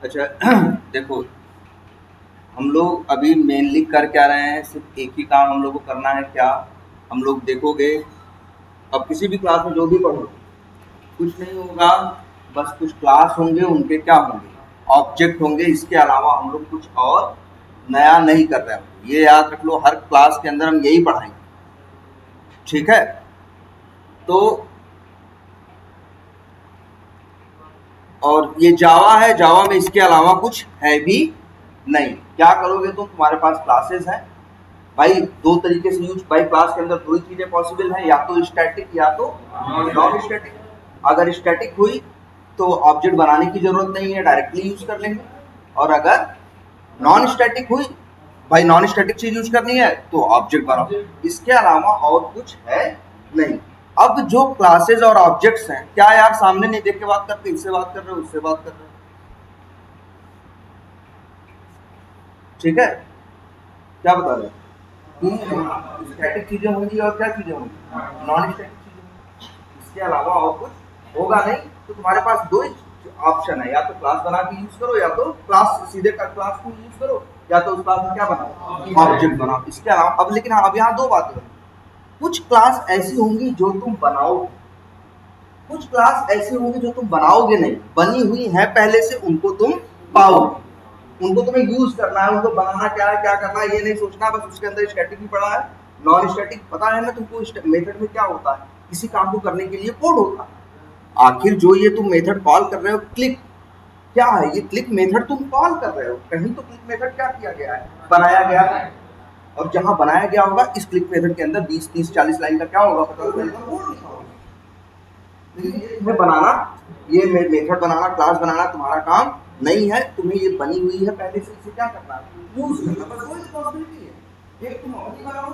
अच्छा देखो, हम लोग अभी मेनली कर क्या रहे हैं, सिर्फ एक ही काम हम लोग को करना है। क्या हम लोग देखोगे, अब किसी भी क्लास में जो भी पढ़ो कुछ नहीं होगा, बस कुछ क्लास होंगे, उनके क्या होंगे, ऑब्जेक्ट होंगे। इसके अलावा हम लोग कुछ और नया नहीं कर रहे हैं। ये याद रख लो, हर क्लास के अंदर हम यही पढ़ाएंगे, ठीक है। तो और ये जावा है, जावा में इसके अलावा कुछ है भी नहीं। क्या करोगे तुम, तुम्हारे पास क्लासेस हैं भाई, दो तरीके से यूज भाई, क्लास के अंदर दो ही चीजें पॉसिबल है, या तो स्टैटिक या तो नॉन स्टैटिक। अगर स्टैटिक हुई तो ऑब्जेक्ट बनाने की जरूरत नहीं है, डायरेक्टली यूज कर लेंगे। और अगर नॉन स्टैटिक हुई, भाई नॉन स्टैटिक चीज यूज करनी है तो ऑब्जेक्ट बनाओ, इसके अलावा और कुछ है नहीं। अब जो क्लासेस और ऑब्जेक्ट्स हैं, क्या यार सामने नहीं देख के बात करते, इससे बात कर रहे हो, उससे बात कर रहे हो, ठीक है। क्या बता रहे हो, स्टैटिक चीजें होंगी और क्या चीजें होंगी, नॉन स्टैटिक चीजें होंगी, इसके अलावा और कुछ होगा नहीं। तो तुम्हारे पास दो ही ऑप्शन है, या तो क्लास बना के यूज करो, या तो क्लास सीधे क्लास को यूज करो, या तो उस क्लास में क्या बनाओ, ऑब्जेक्ट बनाओ। इसके अलावा अब लेकिन अब यहाँ दो बातें होंगी, कुछ क्लास ऐसी होंगी जो तुम बनाओ, कुछ क्लास ऐसी होंगी जो तुम बनाओगे नहीं, बनी हुई है पहले से, उनको तुम पाओगे, उनको तुम्हें यूज करना है, उनको बनाना क्या है, क्या करना है ये नहीं सोचना, बस उसके अंदर स्टैटिक भी पड़ा है, नॉन स्टैटिक पता है ना तुमको, मेथड में क्या होता है, किसी काम को करने के लिए कोड होता है। आखिर जो ये तुम मेथड कॉल कर रहे हो, क्लिक क्या है, ये क्लिक मेथड तुम कॉल कर रहे हो, कहीं तो क्लिक मेथड क्या किया गया है, बनाया गया है। और जहां बनाया गया होगा इस क्लिक मेथड के अंदर 20 30 40 लाइन का क्या होगा, 50 लाइन का कोड लिखा होगा। लेकिन ये तुम्हें बनाना, ये मेथड बनाना, क्लास बनाना तुम्हारा काम नहीं है, तुम्हें ये बनी हुई है पहले से, इसे क्या करना है, यूज करना, बस वही रिस्पॉन्सिबिलिटी है। एक तुम अपनी बनाओ,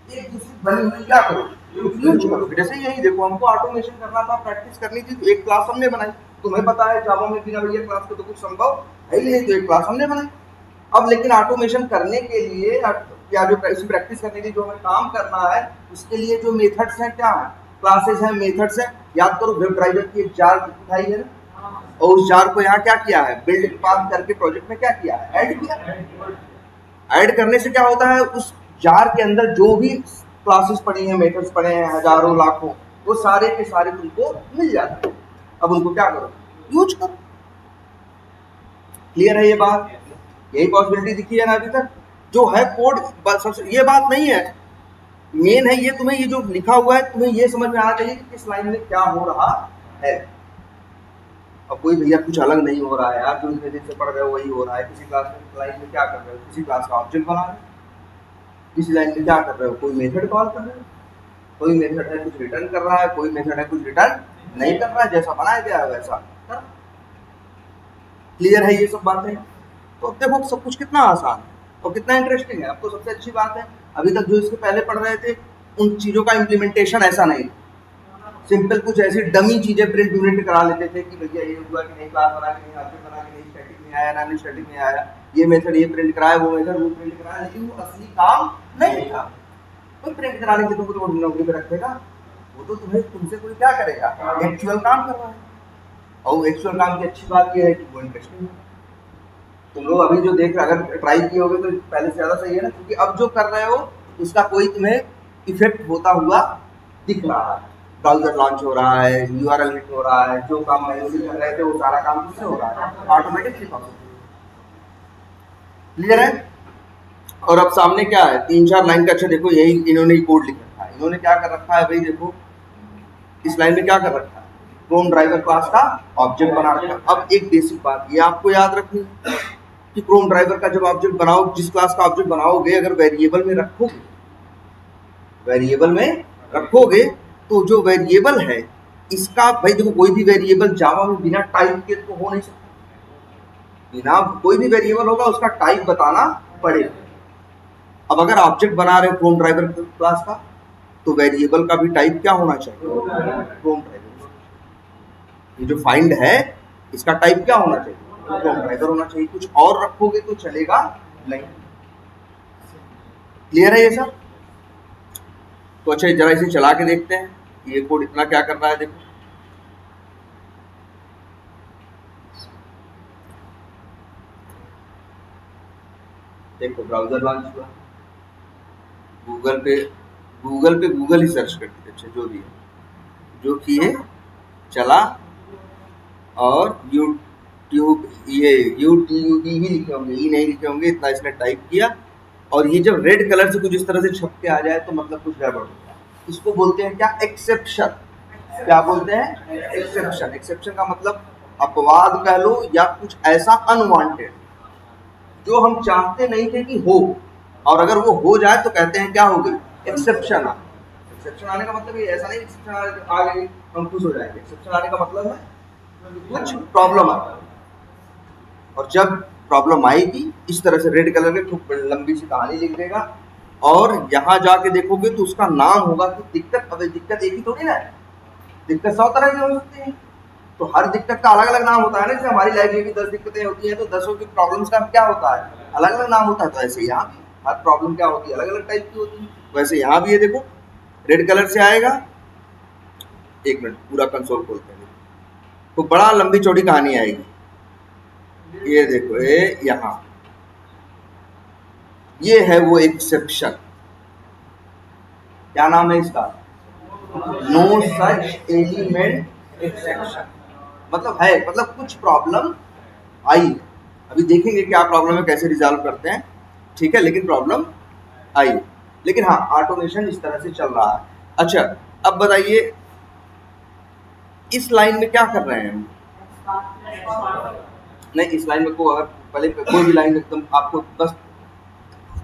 एक दूसरी बनी हुई क्या करो, यूज करो। जैसे यही देखो, हमको ऑटोमेशन करना था, प्रैक्टिस करनी थी, तो एक क्लास हमने बनाई। तुम्हें पता है जावा में बिना भैया क्लास के तो कुछ संभव है ही नहीं, तो एक क्लास हमने बनाई। अब लेकिन ऑटोमेशन करने के लिए या जो प्रैक्टिस करने के लिए जो हमें काम करना है, उसके लिए जो मेथड्स हैं क्या है, क्लासेस हैं, मेथड्स हैं। याद करो, वेब ड्राइवर की एक जार दिखाई है ना, और उस जार को यहाँ क्या किया है, बिल्ड पाथ करके प्रोजेक्ट में क्या किया है, ऐड किया। ऐड करने से क्या होता है, उस जार के अंदर जो भी क्लासेस पड़ी हैं, मेथड्स पड़े हैं, हजारों लाखों, वो सारे के सारे तुमको मिल जाते हैं। अब उनको क्या करो, यूज करो। क्लियर है ये बात, यही पॉसिबिलिटी दिखी है ना अभी तक, जो है कोड सबसे, ये बात नहीं है मेन है, ये तुम्हें ये जो लिखा हुआ है तुम्हें ये समझ में आना चाहिए कि किस लाइन में क्या हो रहा है। अब कोई भैया कुछ अलग नहीं हो रहा है यार, जो इतने दिन से पढ़ रहे हो वही हो रहा है। किसी क्लास में लाइन में क्या कर रहे हो, किसी क्लास का ऑब्जेक्ट बना रहे हो, किसी लाइन में क्या कर रहे हो, कोई मेथड कॉल कर रहे हो, कोई मेथड है कुछ रिटर्न कर रहा है, कोई मेथड है कुछ रिटर्न नहीं कर रहा है, जैसा बनाया गया है वैसा। क्लियर है ये सब बातें। तो अब देखो सब कुछ कितना आसान है और कितना इंटरेस्टिंग है। अब तो सबसे अच्छी बात है, अभी तक जो इसके पहले पढ़ रहे थे उन चीज़ों का इम्प्लीमेंटेशन ऐसा नहीं, सिंपल कुछ ऐसी डमी चीज़ें प्रिंट यूनिट करा लेते थे कि भैया ये हुआ कि नहीं, क्लास बना के नहीं, ऑब्जेक्ट बना के नहीं, स्टैटिक में आया, नॉन स्टैटिक में आया, ये मेथड ये प्रिंट कराया, वो मेथड वो प्रिंट कराया, लेकिन वो असली काम नहीं था। कोई प्रिंट कराने के तुमको तो नौकरी पे रखेगा, वो तो तुम्हें तुमसे कोई क्या करेगा, एक्चुअल काम करवाएगा। और एक्चुअल काम की अच्छी बात ये है कि वो इंटरेस्टिंग है। तुम लोग अभी जो देख रहे, अगर ट्राई किए होगे तो पहले से ज़्यादा सही है ना, क्योंकि अब जो कर रहे हो उसका कोई तुम्हें इफेक्ट होता हुआ दिख रहा है। ब्राउजर लॉन्च हो रहा है, यूआरएल हिट हो रहा है, जो काम मैन्युअली कर रहे थे वो सारा काम किससे हो रहा है, ऑटोमेटिकली पॉसिबल। क्लियर है। और अब सामने क्या है, 3 4 लाइन का, अच्छा देखो यही इन्होंने कोड लिख रखा है। इन्होंने क्या कर रखा है भाई, देखो इस लाइन में क्या कर रखा है, क्रोम ड्राइवर क्लास का ऑब्जेक्ट बना रखा है। अब एक बेसिक बात ये आपको याद रखनी है कि क्रोम ड्राइवर का जब ऑब्जेक्ट बनाओ, जिस क्लास का ऑब्जेक्ट बनाओगे, अगर वेरिएबल में रखोगे, वेरिएबल में रखोगे तो जो वेरिएबल है इसका, भाई देखो कोई भी वेरिएबल जावा में बिना टाइप के तो हो नहीं सकता, बिना कोई भी वेरिएबल होगा उसका टाइप बताना पड़ेगा। अब अगर ऑब्जेक्ट बना रहे हो क्रोम ड्राइवर क्लास का, तो वेरिएबल का भी टाइप क्या होना चाहिए, क्रोम ड्राइवर। ये जो फाइंड है इसका टाइप क्या होना चाहिए, क्रोम ड्राइवर होना चाहिए। कुछ और रखोगे तो चलेगा नहीं। क्लियर है ये सब। तो अच्छा जरा इसे चला के देखते हैं कि ये कोड इतना क्या कर रहा है। देखो देखो ब्राउजर लॉन्च हुआ, गूगल पे गूगल ही सर्च करती है, अच्छा जो भी है, जो किए चला, और यूट्यूब, ये यूट्यूब ही लिखे होंगे, ई नहीं लिखे होंगे, इतना इसने टाइप किया, और ये जब रेड कलर से कुछ इस तरह से छप के आ जाए तो मतलब कुछ गड़बड़ हो गया। इसको बोलते हैं क्या? एक्सेप्शन। क्या बोलते हैं? एक्सेप्शन। एक्सेप्शन का मतलब अपवाद कह लो, या कुछ ऐसा अनवांटेड जो हम चाहते नहीं थे कि हो, और अगर वो हो जाए तो कहते हैं क्या हो गई? एक्सेप्शन आ। एक्सेप्शन आने का मतलब ये ऐसा नहीं एक्सेप्शन आ गई हम खुश हो जाएंगे। एक्सेप्शन आने का मतलब है कुछ प्रॉब्लम आता है, और जब प्रॉब्लम आएगी इस तरह से रेड कलर में खूब लंबी सी कहानी लिख देगा, और यहाँ जाके देखोगे तो उसका नाम होगा कि दिक्कत। अब दिक्कत एक ही थोड़ी ना है, दिक्कत 100 तरह की हो सकती है, तो हर दिक्कत का अलग अलग नाम होता है ना। जैसे हमारी लाइफ में भी 10 दिक्कतें होती हैं, तो 10 की प्रॉब्लम्स का क्या होता है? अलग अलग नाम होता है। तो ऐसे यहाँ भी हर प्रॉब्लम क्या होती है? अलग अलग टाइप की होती है। वैसे यहाँ भी ये देखो रेड कलर से आएगा। एक मिनट पूरा कंसोल खोलते हैं, तो बड़ा लंबी चौड़ी कहानी आएगी। ये देखो ये यहाँ, ये है वो एक्सेप्शन। क्या नाम है इसका? No such element exception. मतलब है, मतलब कुछ प्रॉब्लम आई, अभी देखेंगे क्या प्रॉब्लम है, कैसे रिजॉल्व करते हैं, ठीक है, लेकिन प्रॉब्लम आई। लेकिन हाँ, ऑटोमेशन इस तरह से चल रहा है। अच्छा, अब बताइए इस लाइन में क्या कर रहे हैं हम? नहीं, इस लाइन में को अगर पहले कोई भी लाइन एकदम आपको बस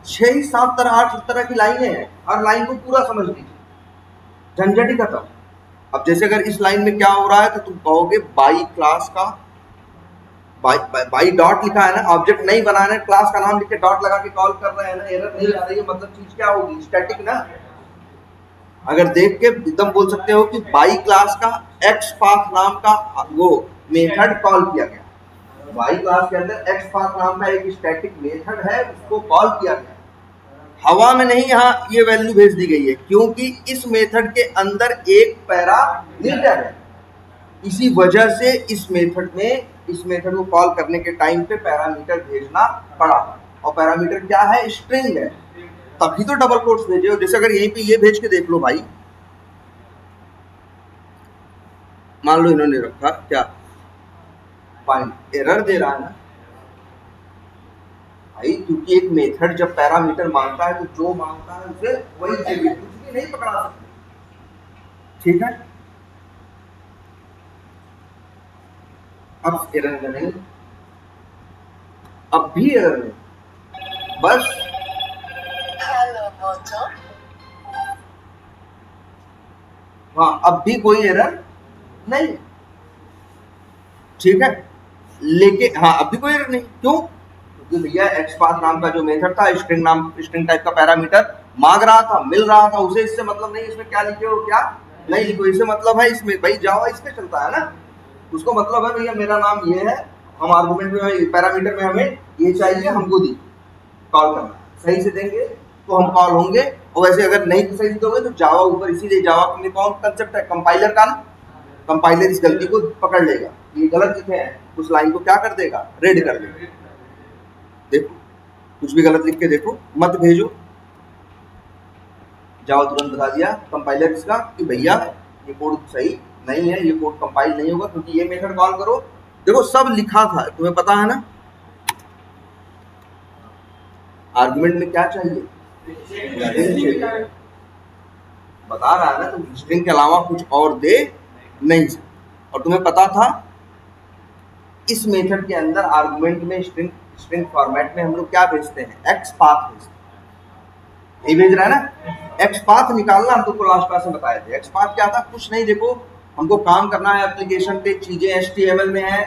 6 ही 7 तरह 8 तरह की लाइनें हैं, हर लाइन को पूरा समझ लीजिए, झंझट ही खत्म। अब जैसे अगर इस लाइन में क्या हो रहा है तो तुम कहोगे बाई क्लास का, बाई डॉट लिखा है ना, ऑब्जेक्ट नहीं बनाना है, क्लास का नाम लिख के डॉट लगा के कॉल कर रहे हैं ना, एरर नहीं आ रही है, मतलब चीज क्या होगी? स्टैटिक ना। अगर देख के एकदम बोल सकते हो कि बाई क्लास का एक्स पाथ नाम का वो मेथड कॉल किया गया, बाई क्लास के अंदर एक्स पाथ नाम का एक स्टैटिक मेथड है, उसको कॉल किया गया। हवा में नहीं, यहाँ ये वैल्यू भेज दी गई है क्योंकि इस मेथड के अंदर एक पैरामीटर है। इसी वजह से इस मेथड को कॉल करने के टाइम पे पैरामीटर भेजना पड़ा, और पैरामीटर क्या है? स्ट्रिंग है, तभी तो डबल कोट्स भेजे हो। जैसे अगर यहीं पे ये भेज के देख लो भाई, मान लो इन्होंने रखा क्या, फाइंड एरर दे रहा है ना भाई, क्योंकि एक मेथड जब पैरामीटर मांगता है तो जो मांगता है उसे वही चाहिए, कुछ भी नहीं पकड़ा सकते, ठीक है। अब एरर नहीं, अब भी एरर नहीं, बस हाँ, अब भी कोई एरर नहीं, ठीक है। लेकिन हाँ, अब भी कोई एरर नहीं, क्यों? क्योंकि भैया एक्स पाथ नाम का जो मेथड था, स्ट्रिंग टाइप का पैरामीटर मांग रहा था, मिल रहा था, उसे इससे मतलब नहीं इसमें क्या लिखे हो क्या नहीं लिखो, इससे मतलब है इसमें भाई जावा इसमें चलता है ना, उसको मतलब है भैया मेरा नाम ये है, हम आर्गुमेंट में पैरामीटर में हमें ये चाहिए, हमको दी कॉल करना, सही से देंगे तो हम कॉल होंगे, और वैसे अगर नहीं सही से दोगे तो जावा ऊपर, इसीलिए जावा में कौन कंसेप्ट है? कंपाइलर का ना, कंपाइलर इस गलती को पकड़ लेगा, ये गलत लिखे हैं, उस लाइन को क्या कर देगा? रेड कर देगा। देखो कुछ भी गलत लिख के देखो, मत भेजो, जावा तुरंत बता दिया कंपाइलर इसका कि भैया ये कोड सही नहीं है, ये कोड कंपाइल नहीं होगा, क्योंकि ये मेथड कॉल करो। देखो सब लिखा था, तुम्हें पता है ना आर्गुमेंट में क्या चाहिए? बता रहा है ना, तो स्ट्रिंग के अलावा कुछ और दे नहीं सकते। और तुम्हें पता था इस मेथड के अंदर आर्गुमेंट में स्ट्रिंग फॉर्मेट में हम लोग क्या भेजते हैं? एक्स पाथ भेजते हैं, यही भेज रहा है ना। एक्स पाथ निकालना हम तुमको लास्ट क्लास में बताए थे। एक्स पाथ क्या था? कुछ नहीं, देखो हमको काम करना है एप्लीकेशन पे, चीजें HTML में है,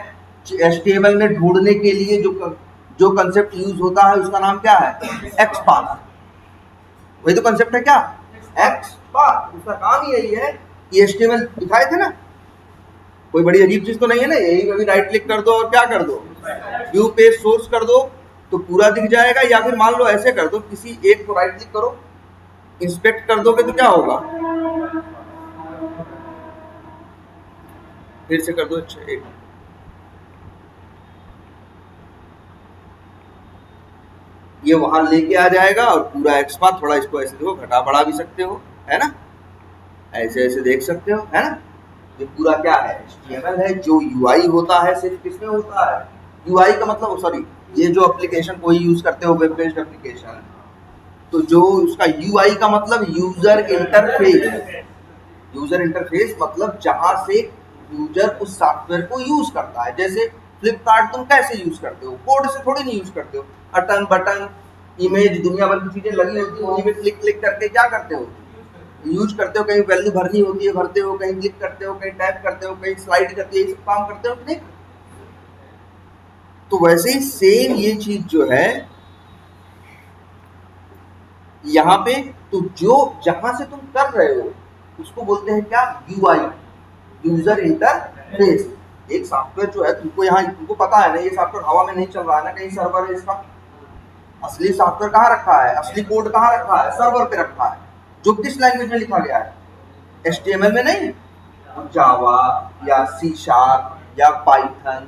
HTML में ढूंढने के लिए जो कंसेप्ट यूज होता है उसका नाम क्या है? X path. वही तो कंसेप्ट है क्या? X path. उसका काम ही यही है कि HTML दिखाए थे ना, कोई बड़ी अजीब चीज तो नहीं है ना, यही कभी राइट क्लिक कर दो और क्या कर दो, व्यू पेज सोर्स कर दो तो पूरा दिख जाएगा, या फिर मान लो ऐसे कर दो, किसी एक को राइट क्लिक करो, इंस्पेक्ट कर दोगे तो क्या होगा, फिर से कर दो, अच्छा एक ये वहां लेके आ जाएगा और पूरा एक्स पाथ, थोड़ा इसको ऐसे देखो, घटा बढ़ा भी सकते हो, है ना, ऐसे ऐसे देख सकते हो, है ना। ये पूरा क्या है, HTML है। जो UI होता है सिर्फ किसमें होता है, UI का मतलब, सॉरी, ये जो एप्लीकेशन कोई यूज करते हो वेब बेस्ड एप्लीकेशन, तो जो उसका UI का मतलब यूजर इंटरफेस। यूजर इंटरफेस मतलब जहां से यूजर उस सॉफ्टवेयर को यूज करता है। जैसे फ्लिपकार्ट तुम कैसे यूज करते हो, कोड से थोड़ी नहीं यूज करते हो, बटन बटन इमेज दुनिया भर की चीजें लगी होती है, उन्हीं पे क्लिक क्लिक करके क्या करते हो, यूज करते हो। कहीं वैल्यू भरनी होती है भरते हो, कहीं क्लिक करते हो, कहीं टैप करते हो, कहीं स्लाइड करते हो, ये सब काम करते हो कि नहीं। तो वैसे ही सेम ये चीज जो है यहाँ पे, तो जो जहां से तुम कर रहे हो उसको बोलते हैं क्या, UI, यूजर इंटरफेस। एक सॉफ्टवेयर जो है तुमको यहाँ, तुमको पता है ना, ये सॉफ्टवेयर हवा में नहीं चल रहा है ना, कहीं सर्वर है इसका। असली सॉफ्टवेयर कहाँ रखा है, असली कोड कहाँ रखा है, सर्वर पे रखा है, जो किस लैंग्वेज में लिखा गया है, HTML में नहीं, जावा या C# या पाइथन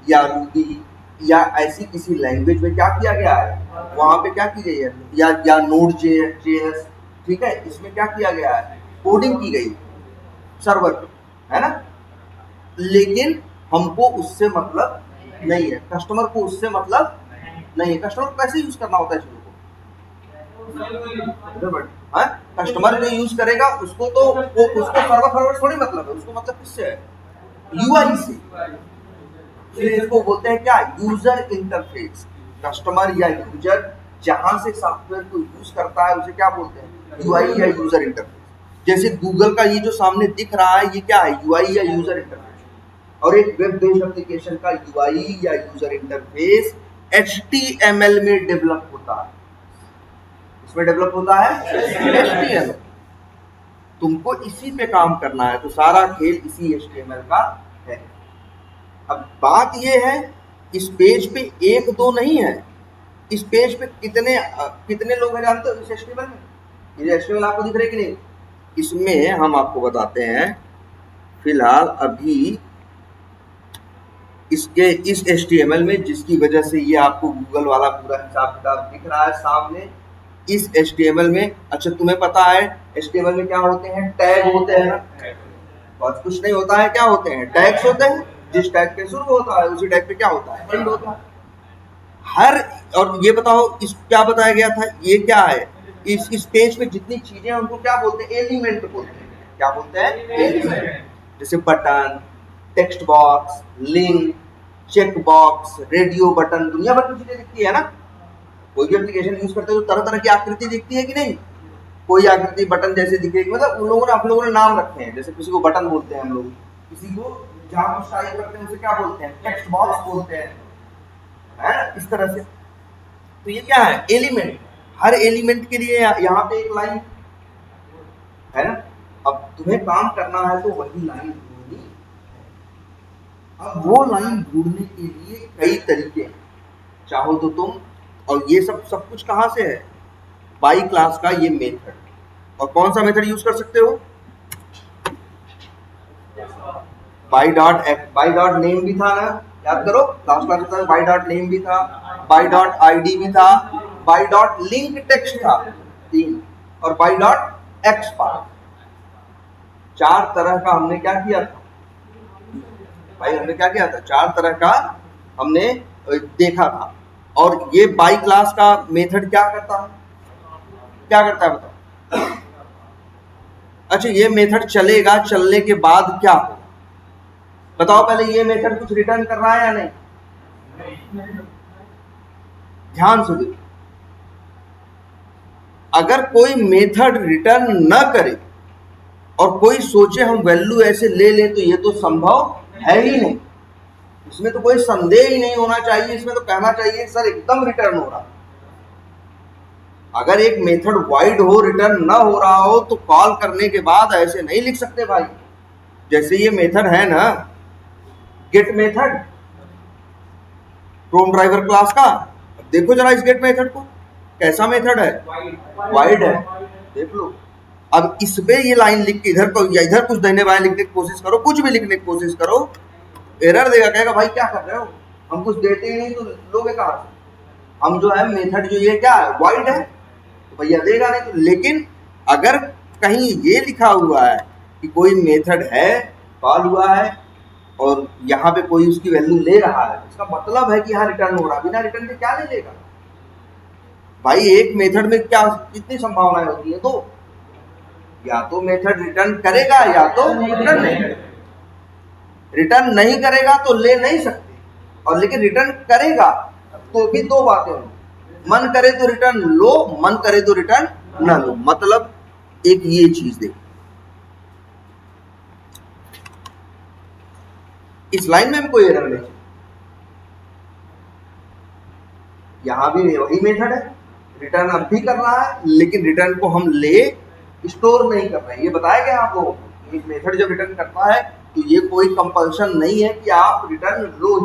या रूबी या ऐसी किसी लैंग्वेज में क्या किया गया है, वहां पे क्या की गई है, या Node.js, ठीक है, इसमें क्या किया गया है, कोडिंग की गई सर्वर पे, है ना। लेकिन हमको उससे मतलब नहीं है, कस्टमर को उससे मतलब नहीं है। कस्टमर को कैसे यूज करना होता है चीजों को, कस्टमर जो यूज करेगा उसको तो उसको सर्वर थोड़ी मतलब है, उसको मतलब किससे है, UI से। इसको बोलते हैं क्या, यूजर इंटरफेस। कस्टमर या यूजर जहां से सॉफ्टवेयर को यूज करता है उसे क्या बोलते हैं, UI या यूजर इंटरफेस। जैसे गूगल का ये जो सामने दिख रहा है, ये क्या है, UI या यूजर इंटरफेस। और एक वेब बेस्ड एप्लीकेशन का UI या यूजर इंटरफेस HTML में डेवलप होता है। इसमें डेवलप होता है HTML। तुमको इसी पे काम करना है, तो सारा खेल इसी HTML का है। अब बात ये है, इस पेज पे एक दो नहीं है, इस पेज पे कितने लोग हैं जानते हो इस HTML में। ये HTML आपको दिख रहे कि नहीं, इसमें हम आपको बताते हैं फिलहाल अभी इसके इस HTML में, जिसकी वजह से ये आपको गूगल वाला पूरा हिसाब किताब दिख रहा है सामने इस HTML में। अच्छा तुम्हें पता है HTML में क्या होते हैं, टैग होते हैं ना, बहुत कुछ नहीं होता है, क्या होते हैं, टैग्स होते हैं। जिस टैग पे शुरू होता है उसी टैग पे क्या होता है, एंड होता है हर। और ये बताओ इस क्या बताया गया था, ये क्या है, इस पेज पे जितनी चीजें हैं उनको क्या बोलते हैं, एलिमेंट बोलते हैं। क्या बोलते हैं, एलिमेंट। जैसे button, text box, link, check box, radio button, दुनिया भर की चीजें दिखती है ना। कोई भी एप्लीकेशन यूज करते हो तो तरह तरह की आकृति दिखती है कि नहीं, कोई आकृति बटन जैसे दिखेगी, मतलब उन लोगों ने आप लोगों ने नाम रखे हैं। जैसे किसी को बटन बोलते हैं हम लोग, किसी को जहां कुछ टाइप करते हैं उसे क्या बोलते हैं, टेक्स्ट बॉक्स बोलते हैं, है ना, इस तरह से। तो ये क्या है, एलिमेंट। हर एलिमेंट के लिए यहाँ पे एक लाइन है ना। अब तुम्हें काम करना है तो वही लाइन ढूंढनी। अब वो लाइन ढूंढने के लिए कई तरीके हैं, चाहो तो तुम, और ये सब कुछ कहाँ से है, बाई क्लास का ये मेथड। और कौन सा मेथड यूज कर सकते हो, बाई डॉट नेम भी था ना, याद करो लास्ट क्लास में बाई डॉट नेम भी था, बाई डॉट ID भी था, बाई डॉट लिंक टेक्स्ट था 3, और बाई डॉट एक्सपार्ट। 4 तरह का हमने क्या किया था भाई, हमने क्या किया था, 4 तरह का हमने देखा था। और ये बाई क्लास का मेथड क्या करता है, बताओ। अच्छा ये मेथड चलेगा, चलने के बाद क्या होगा बताओ। पहले ये मेथड कुछ रिटर्न कर रहा है या नहीं, ध्यान से देखो। अगर कोई मेथड रिटर्न न करे और कोई सोचे हम वैल्यू ऐसे ले लें, तो ये तो संभव है ही नहीं। इसमें तो कोई संदेह ही नहीं होना चाहिए, इसमें तो कहना चाहिए सर एकदम रिटर्न हो रहा। अगर एक मेथड वाइड हो, रिटर्न ना हो रहा हो, तो कॉल करने के बाद ऐसे नहीं लिख सकते भाई। जैसे ये मेथड है ना, get method Chrome driver class का, देखो जरा इस गेट मेथड को, कैसा मेथड है, वाइड है, देख लो। अब इस पे ये लाइन लिख के इधर को या इधर कुछ देने वाले लिखने की कोशिश करो, कुछ भी लिखने की कोशिश करो, एरर देगा, कहेगा भाई क्या कर रहे हो, हम कुछ देते ही नहीं तो लोगे कहां से। हम जो है मेथड जो ये क्या है वाइड है तो भैया देगा नहीं। तो लेकिन अगर कहीं ये लिखा हुआ है कि कोई मेथड है कॉल हुआ है और यहाँ पे कोई उसकी वैल्यू ले रहा है, इसका मतलब है कि यहाँ रिटर्न हो रहा है। बिना रिटर्न के क्या नहीं लेगा भाई। एक मेथड में क्या कितनी संभावनाएं होती है? तो या तो मेथड रिटर्न करेगा या तो रिटर्न नहीं करेगा। रिटर्न नहीं करेगा तो ले नहीं सकते, और लेकिन रिटर्न करेगा तो भी दो बातें होंगी, मन करे तो रिटर्न लो, मन करे तो रिटर्न ना लो। मतलब एक ये चीज देखो, इस लाइन में भी कोई एरर नहीं, यहां भी वही मेथड है, रिटर्न अब भी कर रहा है, लेकिन रिटर्न को हम ले स्टोर नहीं कर रहे हैं। ये बताया गया आपको, एक मेथड जब रिटर्न करता है तो ये कोई कंपल्शन नहीं है कि आप रिटर्न लो,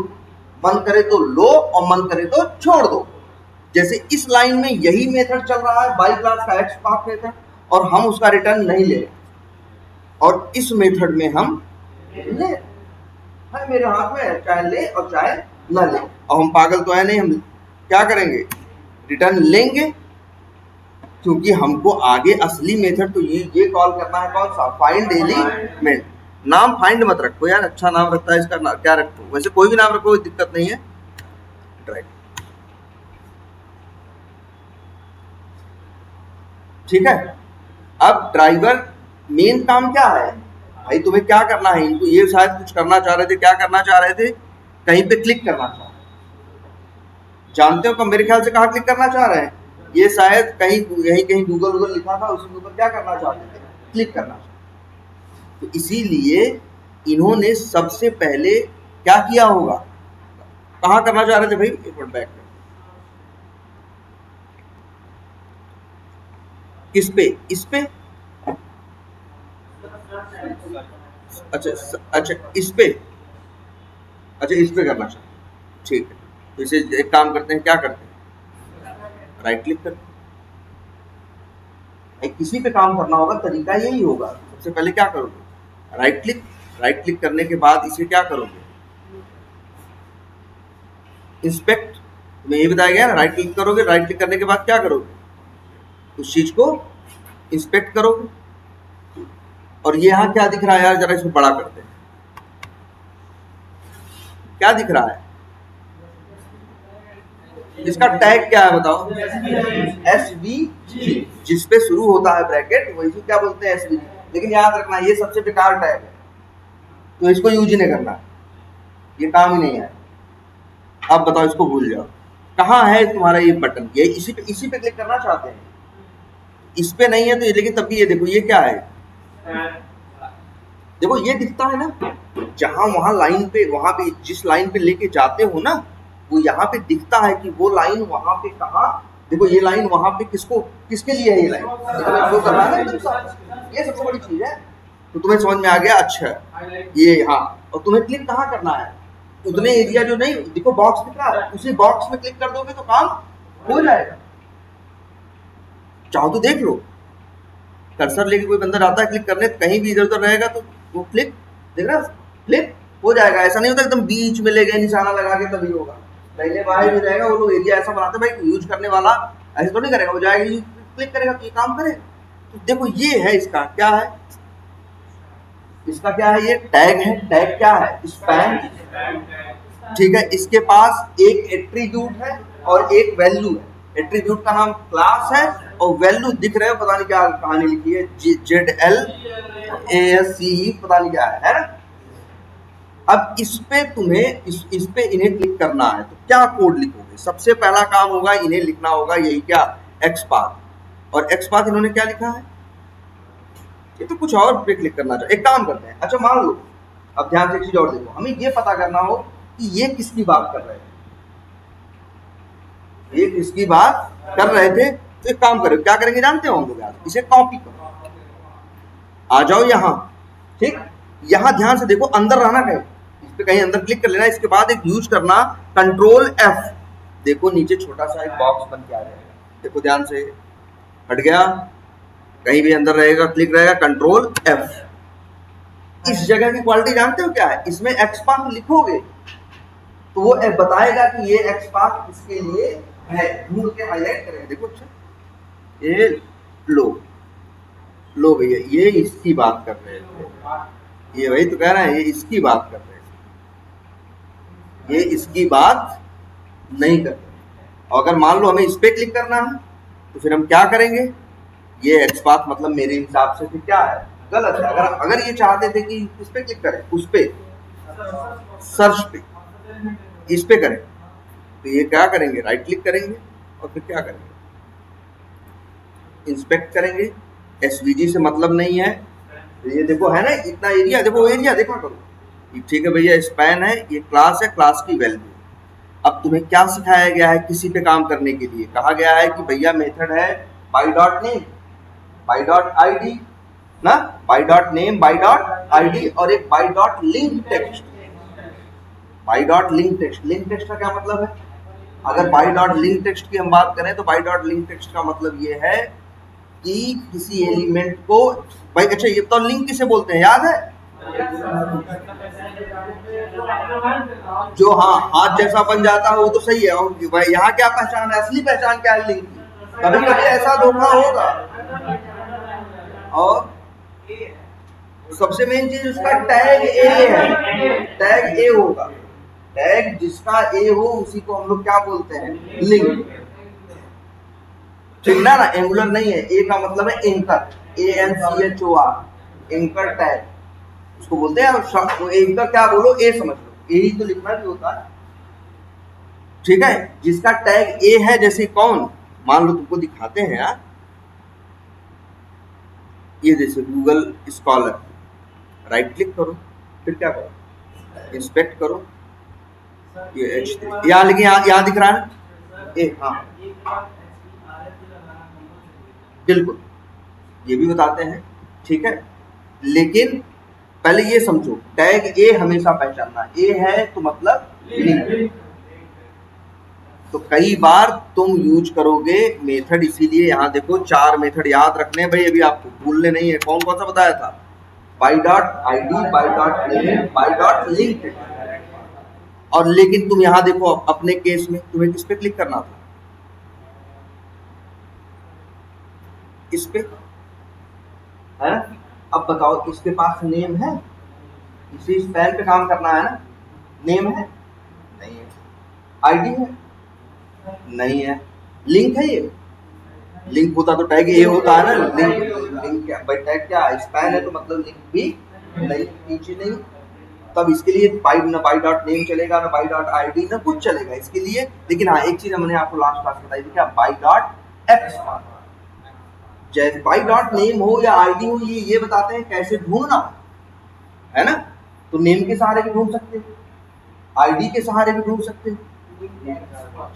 मन करे तो लो और मन करे तो छोड़ दो। जैसे इस लाइन में यही मेथड चल रहा है बाई क्लास का एक्स पाथ मेथड, और हम उसका रिटर्न नहीं ले, और इस मेथड में हम ले है, मेरे हाथ में चाहे ले और चाहे ना ले। और हम पागल तो है नहीं, हम क्या करेंगे रिटर्न लेंगे, क्योंकि हमको आगे असली मेथड तो ये कॉल करना है, कौन सा? Find element. नाम फाइंड मत रखो यार, अच्छा नाम रखता है इसका क्या रखो, वैसे कोई भी नाम रखो कोई दिक्कत नहीं है। ठीक है, अब ड्राइवर मेन काम क्या है भाई? तुम्हें क्या करना है? इनको ये शायद कुछ करना चाह रहे थे, क्या करना चाह रहे थे? कहीं पे क्लिक करना चाह रहे, जानते हो? मेरे ख्याल से कहाँ क्लिक करना चाह रहे हैं? ये शायद कहीं कहीं गूगल लिखा था, उसी के ऊपर क्या करना चाहते थे? क्लिक करना चाहते। तो इसीलिए इन्होंने सबसे पहले क्या किया होगा? कहाँ करना चाह रहे थे भाई? एक मिनट बैक, किस पे? इस पे? अच्छा इस पे, अच्छा इस पे करना चाहते, ठीक है। तो इसे एक काम करते हैं, क्या करते हैं? राइट क्लिक करते हैं। किसी पे काम करना होगा तरीका यही होगा। सबसे पहले क्या करोगे? राइट क्लिक करने के बाद इसे क्या करोगे? इंस्पेक्ट। तुम्हें ये बताया गया ना, राइट क्लिक करोगे, राइट क्लिक करने के बाद क्या करोगे? उस चीज को इंस्पेक्ट करोगे। और ये यहाँ क्या दिख रहा है यार? जरा इसको बड़ा करते हैं, क्या दिख रहा है? इसका टैग क्या है बताओ? SVG, जिस पे शुरू होता है ब्रैकेट वही क्या बोलते हैं? SVG। लेकिन याद रखना ये सबसे बेकार टैग है, तो इसको यूज ही नहीं करना, ये काम ही नहीं है। अब बताओ, इसको भूल जाओ। कहाँ है तुम्हारा ये बटन? ये इसी पे क्लिक करना चाहते हैं, इस पे नहीं है तो ये, लेकिन तब भी ये देखो ये क्या है? देखो ये दिखता है ना, जहां वहां लाइन पे, वहां पे जिस लाइन पे लेके जाते हो ना, वो यहाँ पे दिखता है कि वो लाइन वहां पे कहाँ। देखो ये लाइन वहां पे किसके लिए है? ये लाइन वो करना है, ये सबसे बड़ी चीज है। तो तुम्हें समझ में आ गया? अच्छा ये, हाँ। और तुम्हें क्लिक कहाँ करना है? उतने एरिया जो नहीं, देखो बॉक्स दिख रहा है, उसी बॉक्स में क्लिक कर दोगे तो काम हो जाएगा। चाहो तो देख लो, कर्सर लेके कोई बंदा आता है क्लिक करने, कहीं भी इधर उधर रहेगा तो वो क्लिक, देख रहा क्लिक हो जाएगा। ऐसा नहीं होता एकदम बीच में ले गए निशाना लगा के तभी होगा, पहले बाहर भी रहेगा। वो लोग एरिया ऐसा बनाते हैं भाई, यूज करने वाला ऐसे तो नहीं करेगा, वो जाएगा क्लिक करेगा तो ये काम करेगा। तो देखो ये है, इसका क्या है? इसका क्या है? ये टैग है। टैग क्या है? स्पैन, ठीक है। इसके पास एक एट्रीब्यूट है और एक वैल्यू है। एट्रीब्यूट का नाम क्लास है और वैल्यू दिख रहे हो, पता नहीं क्या कहानी लिखी है, ZLASCE, पता नहीं क्या है ना। अब इस पे तुम्हें इस पे इन्हें क्लिक करना है, तो क्या कोड लिखोगे? सबसे पहला काम होगा इन्हें लिखना होगा यही क्या? XPath। और XPath इन्होंने क्या लिखा है? ये तो कुछ और पे क्लिक करना चाहिए। एक काम करते हैं, अच्छा मान लो, अब ध्यान से एक चीज और देखो, हमें ये पता करना हो कि ये किसकी बात कर रहे थे, ये किसकी बात कर रहे थे। तो एक काम करो, क्या करेंगे जानते हो हम लोग? इसे कॉपी करो, आ जाओ यहाँ, ठीक। यहाँ ध्यान से देखो, अंदर रहना कहीं, इस पे कहीं अंदर क्लिक कर लेना। इसके बाद एक यूज करना Ctrl F, देखो नीचे छोटा सा एक बॉक्स बन के आ जाएगा। देखो ध्यान से, हट गया, कहीं भी अंदर रहेगा, क्लिक रहेगा, Ctrl F। इस जगह की क्वालिटी जानते हो क्या है? इसमें XPath लिखोगे तो वो बताएगा कि ये XPath किसके लिए है, ढूंढ के हाईलाइट करेंगे। देखो अच्छा, ये लो भैया, ये इसकी बात कर रहे थे, ये वही तो कह रहा है, ये इसकी बात कर रहे थे, ये इसकी बात नहीं कर रहे। और अगर मान लो हमें इस पे क्लिक करना है तो फिर हम क्या करेंगे, ये एक्सपाथ मतलब मेरे हिसाब से फिर क्या है, गलत है। अगर ये चाहते थे कि इस पे क्लिक करें, उस पे सर्च पे, इस पे करें, तो ये क्या करेंगे, राइट क्लिक करेंगे और फिर क्या करेंगे, इंस्पेक्ट करेंगे। एसवीजी से मतलब नहीं है, ये देखो है ना इतना एरिया, देखो एरिया देखा करो, ठीक है भैया स्पैन है, ये क्लास है, क्लास की वैल्यू। अब तुम्हें क्या सिखाया गया है, किसी पे काम करने के लिए कहा गया है कि भैया मेथड है by dot name, by dot ID ना, by dot name, by dot ID, और एक by dot link text. By dot link text, link text का क्या मतलब है, अगर बाई डॉट लिंक टेक्स्ट की हम बात करें तो बाई डॉट लिंक टेक्स्ट का मतलब ये है कि किसी एलिमेंट को भाई, अच्छा ये तो लिंक किसे बोलते हैं याद है, जो हाँ हाथ जैसा बन जाता है वो तो सही है, और भाई यहाँ क्या पहचान है, असली पहचान क्या है लिंक की, कभी कभी ऐसा धोखा होगा। और सबसे मेन चीज उसका टैग ए है, टैग ए होगा, टैग जिसका ए हो उसी को हम लोग क्या बोलते हैं, लिंक, ठीक ना, एंगुलर नहीं है, ए का मतलब है एंकर, ANCHOR, एंकर टैग उसको बोलते हैं। और एंकर क्या बोलो, ए समझ लो, यही तो लिखना भी होता है, ठीक है, जिसका टैग ए है। जैसे कौन, मान लो तुमको दिखाते हैं यार, ये जैसे गूगल स्कॉलर, राइट क्लिक करो, फिर क्या करो, इंस्पेक्ट करो, ये H3 यहाँ, लेकिन यहाँ दिख रहा है ए, हाँ बिल्कुल, ये भी बताते हैं, ठीक है, लेकिन पहले ये समझो, टैग ए हमेशा पहचानना, ए है तो मतलब लिंक। तो कई बार तुम यूज करोगे मेथड, इसीलिए यहाँ देखो 4 मेथड याद रखने हैं भाई, अभी आपको भूलने नहीं है। कौन कौन सा बताया था, by dot ID, by dot name, by dot link. और लेकिन तुम यहाँ देखो अपने केस में तुम्हें किस पे क्लिक करना था, इस पे है। अब बताओ इसके पास नेम है, इसी स्पैन पे काम करना है ना, नेम है नहीं है, आईडी है नहीं है, लिंक है, ये लिंक होता तो टैग ए होता है ना, लिंक क्या भाई, टैग क्या है, स्पैन है तो मतलब लिंक भी नहीं, नीचे नहीं। तब इसके लिए ना बाई डॉट नेम चलेगा, ना बाई डॉट आईडी, ना कुछ चलेगा इसके लिए। लेकिन हाँ एक चीज हमने आपको लास्ट क्लास बताई थी, क्या, बाई डॉट एक्सपाथ, जैसे बाई डॉट नेम हो या आईडी हो, ये बताते हैं कैसे ढूंढना है ना। तो नेम के सहारे भी ढूंढ सकते हो, आईडी के सहारे भी ढूंढ सकते हो,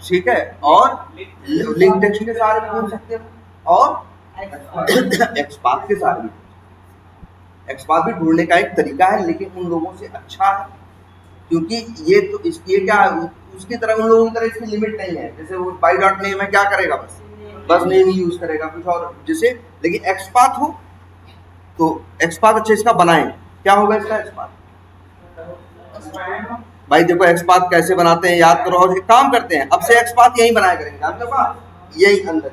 ठीक है, और लिंक टेक्स्ट के सहारे भी ढूंढ सकते हो, और एक्सपाथ के सहारे भी। एक्सपाथ भी ढूंढने का एक तरीका है, लेकिन उन लोगों से अच्छा है, क्योंकि ये तो इसकी क्या उसकी तरह, उन लोगों की तरह इसकी लिमिट नहीं है। जैसे वो बाई डॉट नेम है, क्या करेगा, बस नेम ही यूज करेगा, कुछ और जैसे। लेकिन एक्सपाथ हो तो एक्सपाथ अच्छा इसका बनाएं, क्या होगा इसका एक्सपाथ, भाई देखो एक्सपाथ कैसे बनाते हैं याद करो, और एक काम करते हैं अब से एक्सपाथ यही बनाया करेंगे आपके पास, यही अंदर।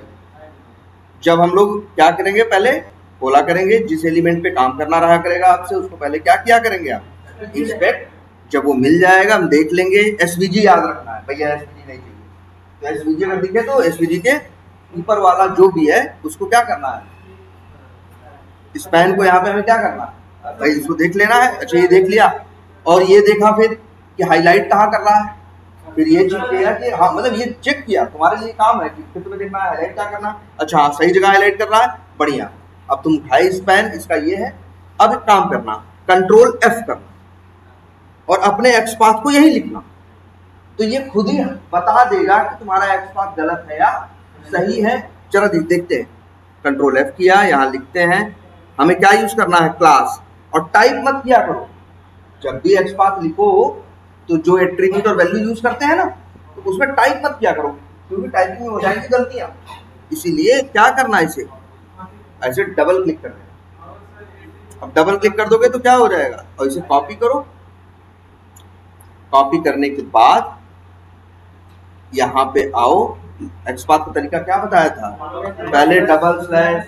जब हम लोग क्या करेंगे, पहले खोला करेंगे, जिस एलिमेंट पे काम करना रहा करेगा आपसे, उसको पहले क्या किया करेंगे आप, इंस्पेक्ट। जब वो मिल जाएगा हम देख लेंगे, एसवीजी याद रखना है भैया, एसवीजी नहीं चाहिए तो एसवीजी अगर दिखे तो एसवीजी के ऊपर वाला जो भी है उसको क्या करना है, स्पैन को यहाँ पे हमें क्या करना है भाई, इसको देख लेना है। अच्छा ये देख लिया, और ये देखा फिर कि हाईलाइट कहाँ कर रहा है, फिर ये चेक किया कि हाँ, मतलब ये चेक किया, तुम्हारे लिए काम है कि फिर तुम्हें देखना है हाईलाइट क्या करना। अच्छा हाँ सही जगह हाईलाइट कर रहा है, बढ़िया। अब तुम उठाए स्पैन, इसका ये है, अब एक काम करना, कंट्रोल F करना और अपने एक्सपाथ को यही लिखना, तो ये खुद ही बता देगा कि तुम्हारा एक्सपाथ गलत है या सही है। चलो देखते हैं, कंट्रोल F किया, यहाँ लिखते हैं, हमें क्या यूज करना है, क्लास, और टाइप मत किया करो। जब भी एक्सपाथ लिखो तो जो एट्रीब्यूट और वैल्यू यूज करते हैं ना, तो उसमें टाइप मत किया करो, क्योंकि टाइपिंग में हो जाएंगी गलतियां। इसीलिए क्या करना है, इसे ऐसे डबल क्लिक करना है। अब डबल क्लिक कर दोगे तो क्या हो जाएगा, और इसे कॉपी करो। कॉपी करने के बाद यहाँ पे आओ, एक्सपाथ का तरीका क्या बताया था? पहले डबल स्लैश,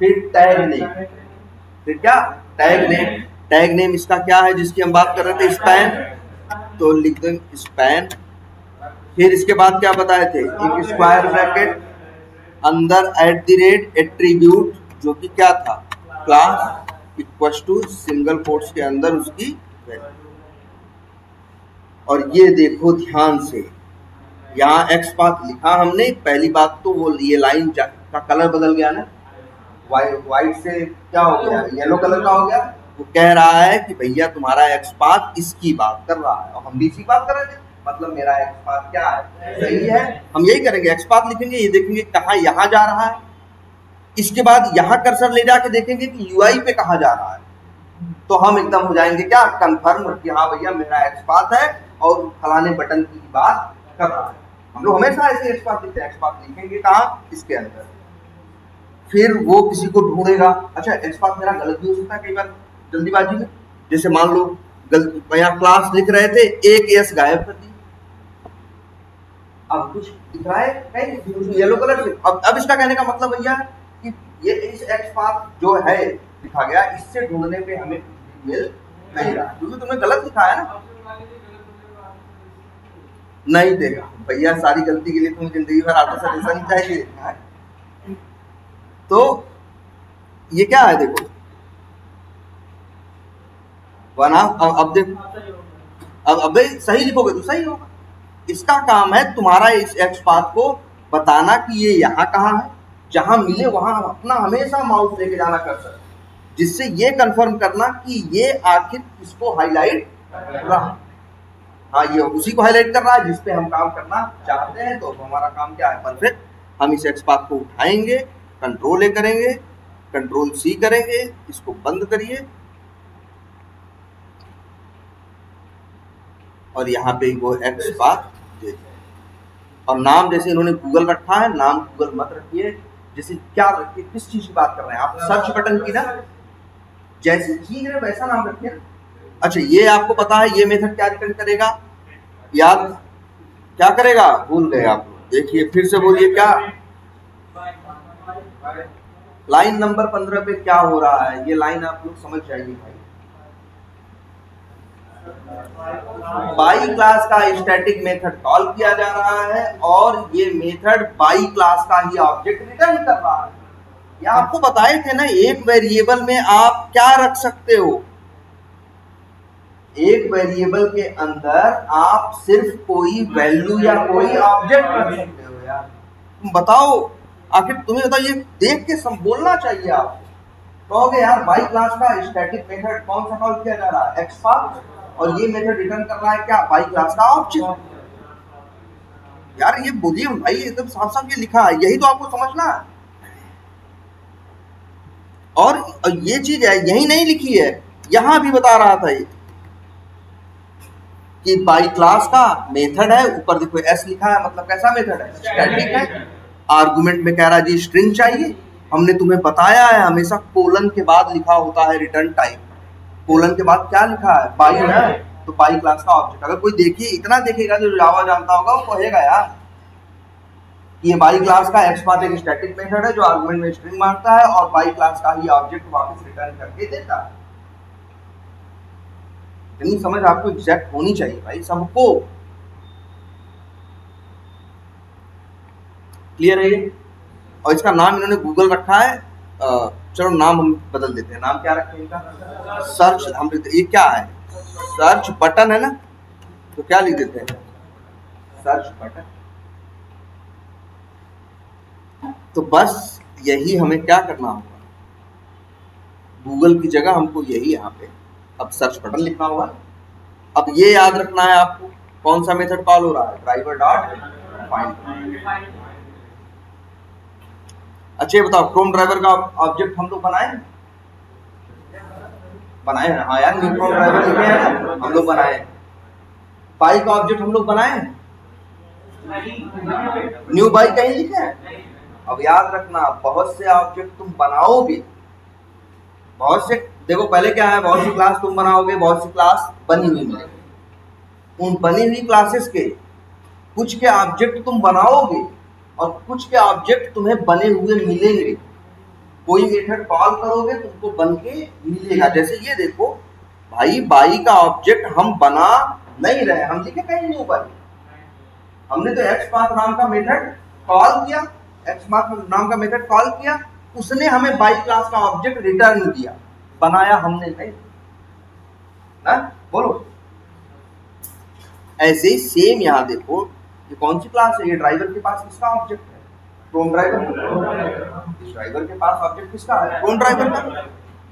फिर टैग नेम, फिर क्या टैग नेम। टैग नेम इसका क्या है जिसकी हम बात कर रहे थे? स्पैन, तो लिख दें स्पैन। फिर इसके बाद क्या बताए थे? एक स्क्वायर ब्रैकेट, अंदर @ एट्रीब्यूट जो कि क्या था? Class, equal to single quotes के अंदर उसकी वैल्यू। और ये देखो ध्यान से, यहाँ एक्सपाथ लिखा हमने, पहली बात तो वो ये लाइन का कलर बदल गया ना, वाइट से क्या हो गया? येलो कलर का हो गया। वो कह रहा है कि भैया तुम्हारा एक्सपाथ इसकी बात कर रहा है, और हम भी इसी बात कर रहे थे, मतलब मेरा एक्सपाथ क्या है? सही है। हम यही करेंगे, एक्सपाथ लिखेंगे, ये देखेंगे कहाँ यहाँ जा रहा है, इसके बाद यहाँ कर्सर ले जाके देखेंगे कि यूआई पे कहाँ जा रहा है, तो हम एकदम हो जाएंगे क्या? कंफर्म कि हाँ भैया मेरा एक्सपाथ है और फलाने बटन की बात कर रहा है। हम लोग हमेशा ऐसे एक्सपाथ लिखते हैं, एक्सपाथ लिखेंगे कहाँ? इसके अंदर। फिर वो किसी को ढूंढेगा। अच्छा, एक्सपाथ मेरा गलत भी हो सकता है कई बार जल्दीबाजी में, जैसे मान लो गलती यहाँ क्लास लिख रहे थे, एक एस गायब कर दी, अब कुछ दिख रहा है कहीं येलो कलर से। अब इसका कहने का मतलब भैया कि ये इस एक्सपाथ जो है लिखा गया, इससे ढूंढने पे हमें कुछ भी मिल नहीं रहा, क्योंकि तुमने गलत लिखा है ना। नहीं देगा भैया, सारी गलती के लिए तुम्हें जिंदगी भर ऑटो सजेशन चाहिए। तो ये क्या है देखो, बना अब देखो, अब सही लिखोगे तो सही होगा। इसका काम है तुम्हारा इस एक्सपाथ को बताना कि ये यहाँ कहाँ है, जहां मिले वहां अपना हमेशा माउस लेके जाना कर्सर, जिससे ये कंफर्म करना कि ये आखिर किसको हाईलाइट कर रहा है। हाँ, ये उसी को हाईलाइट कर रहा है जिस पे हम काम करना चाहते हैं। तो हमारा काम क्या है? परफेक्ट। हम इस एक्सपाथ को उठाएंगे, कंट्रोल ए करेंगे, कंट्रोल सी करेंगे, इसको बंद करिए, और यहाँ पे वो एक्सपाथ दे, और नाम जैसे इन्होंने गूगल रखा है, नाम गूगल मत रखिए। जैसे क्या रखिए, किस चीज की बात कर रहे हैं आप? सर्च बटन की ना, जैसी चीज है वैसा नाम रखिए ना। अच्छा, ये आपको पता है ये मेथड क्या रिटर्न करेगा? याद क्या करेगा? भूल गए आप लोग, देखिए फिर से बोलिए क्या? लाइन नंबर 15 पे क्या हो रहा है, ये लाइन आप लोग समझ जाइए भाई। बाई क्लास का स्टैटिक मेथड कॉल किया जा रहा है, और ये मेथड बाई क्लास का ही ऑब्जेक्ट रिटर्न कर रहा है। ये आपको बताए थे ना, एक वेरिएबल में आप क्या रख सकते हो? एक वेरिएबल के अंदर आप सिर्फ कोई वैल्यू या कोई ऑब्जेक्ट रख सकते हो। यार तुम बताओ, आखिर तुम्हें बताओ, ये देख के बोलना चाहिए आपको। कहोगे यार बाई क्लास का स्टैटिक मेथड कौन सा कॉल किया जा रहा है? एक्सपाथ, और ये मेथड रिटर्न कर रहा है क्या? बाई क्लास का ऑब्जेक्ट। यार ये बोलिए भाई, एकदम साफ साफ ये लिखा है, यही तो आपको समझना है। और ये चीज है, यही नहीं लिखी है, यहां भी बता रहा था ये कि बाई क्लास का मेथड है, ऊपर देखो एस लिखा है, मतलब कैसा मेथड है? स्टैटिक है। आर्गुमेंट में कह रहा है जी स्ट्रिंग चाहिए। हमने तुम्हें बताया है हमेशा कोलन के बाद लिखा होता है रिटर्न टाइप। कोलन के बाद क्या लिखा है? बाई है, तो बाई क्लास का ऑब्जेक्ट। अगर कोई देखिए, इतना देखेगा जो जावा जानता होगा, वो कहेगा यार ये बाई क्लास का एक्सपाथ एक स्टैटिक मेथड है जो आर्गुमेंट में स्ट्रिंग मारता है और बाई क्लास का ही ऑब्जेक्ट वापस रिटर्न करके देता है। इतनी समझ आपको एग्जैक्ट होनी चाहिए भाई सबको। क्लियर है ये? और इसका नाम इन्होंने गूगल रखा है। चलो नाम हम बदल देते हैं। नाम क्या रखें इनका? सर्च। हम ये क्या है? सर्च बटन है ना, तो क्या लिख देते हैं? Search button. तो बस यही हमें क्या करना होगा, गूगल की जगह हमको यही यहाँ पे अब सर्च बटन लिखना होगा। अब ये याद रखना है आपको, कौन सा मेथड कॉल हो रहा है? Driver dot find. अच्छा ये बताओ, क्रोम ड्राइवर का ऑब्जेक्ट हम लोग बनाए हैं? हाँ यार, न्यू क्रोम ड्राइवर लिखे हैं हम लोग, बनाए हैं। बाई का ऑब्जेक्ट हम लोग बनाए हैं? न्यू बाई कहीं लिखे हैं? अब याद रखना, बहुत से ऑब्जेक्ट तुम बनाओगे, बहुत से, देखो पहले क्या है, बहुत सी क्लास तुम बनाओगे, बहुत सी क्लास बनी हुई मिलेगी। उन बनी हुई क्लासेस के कुछ के ऑब्जेक्ट तुम बनाओगे, और कुछ के ऑब्जेक्ट तुम्हें बने हुए मिलेंगे। कोई मेथड कॉल करोगे तुमको बन के मिलेगा। जैसे ये देखो भाई, बाई का ऑब्जेक्ट हम बना नहीं रहे, हम लिखे कहीं न्यू बाई, हमने तो XPath नाम का मेथड कॉल किया, XPath नाम का मेथड कॉल किया, उसने हमें बाई क्लास का ऑब्जेक्ट रिटर्न दिया, बनाया हमने नहीं ना। बोलो ऐसे ही सेम यहाँ देखो, ये कौन सी क्लास है, ये ड्राइवर के पास किसका ऑब्जेक्ट है, क्रोन ड्राइवर। इस ड्राइवर के पास ऑब्जेक्ट किसका है, क्रोन ड्राइवर का।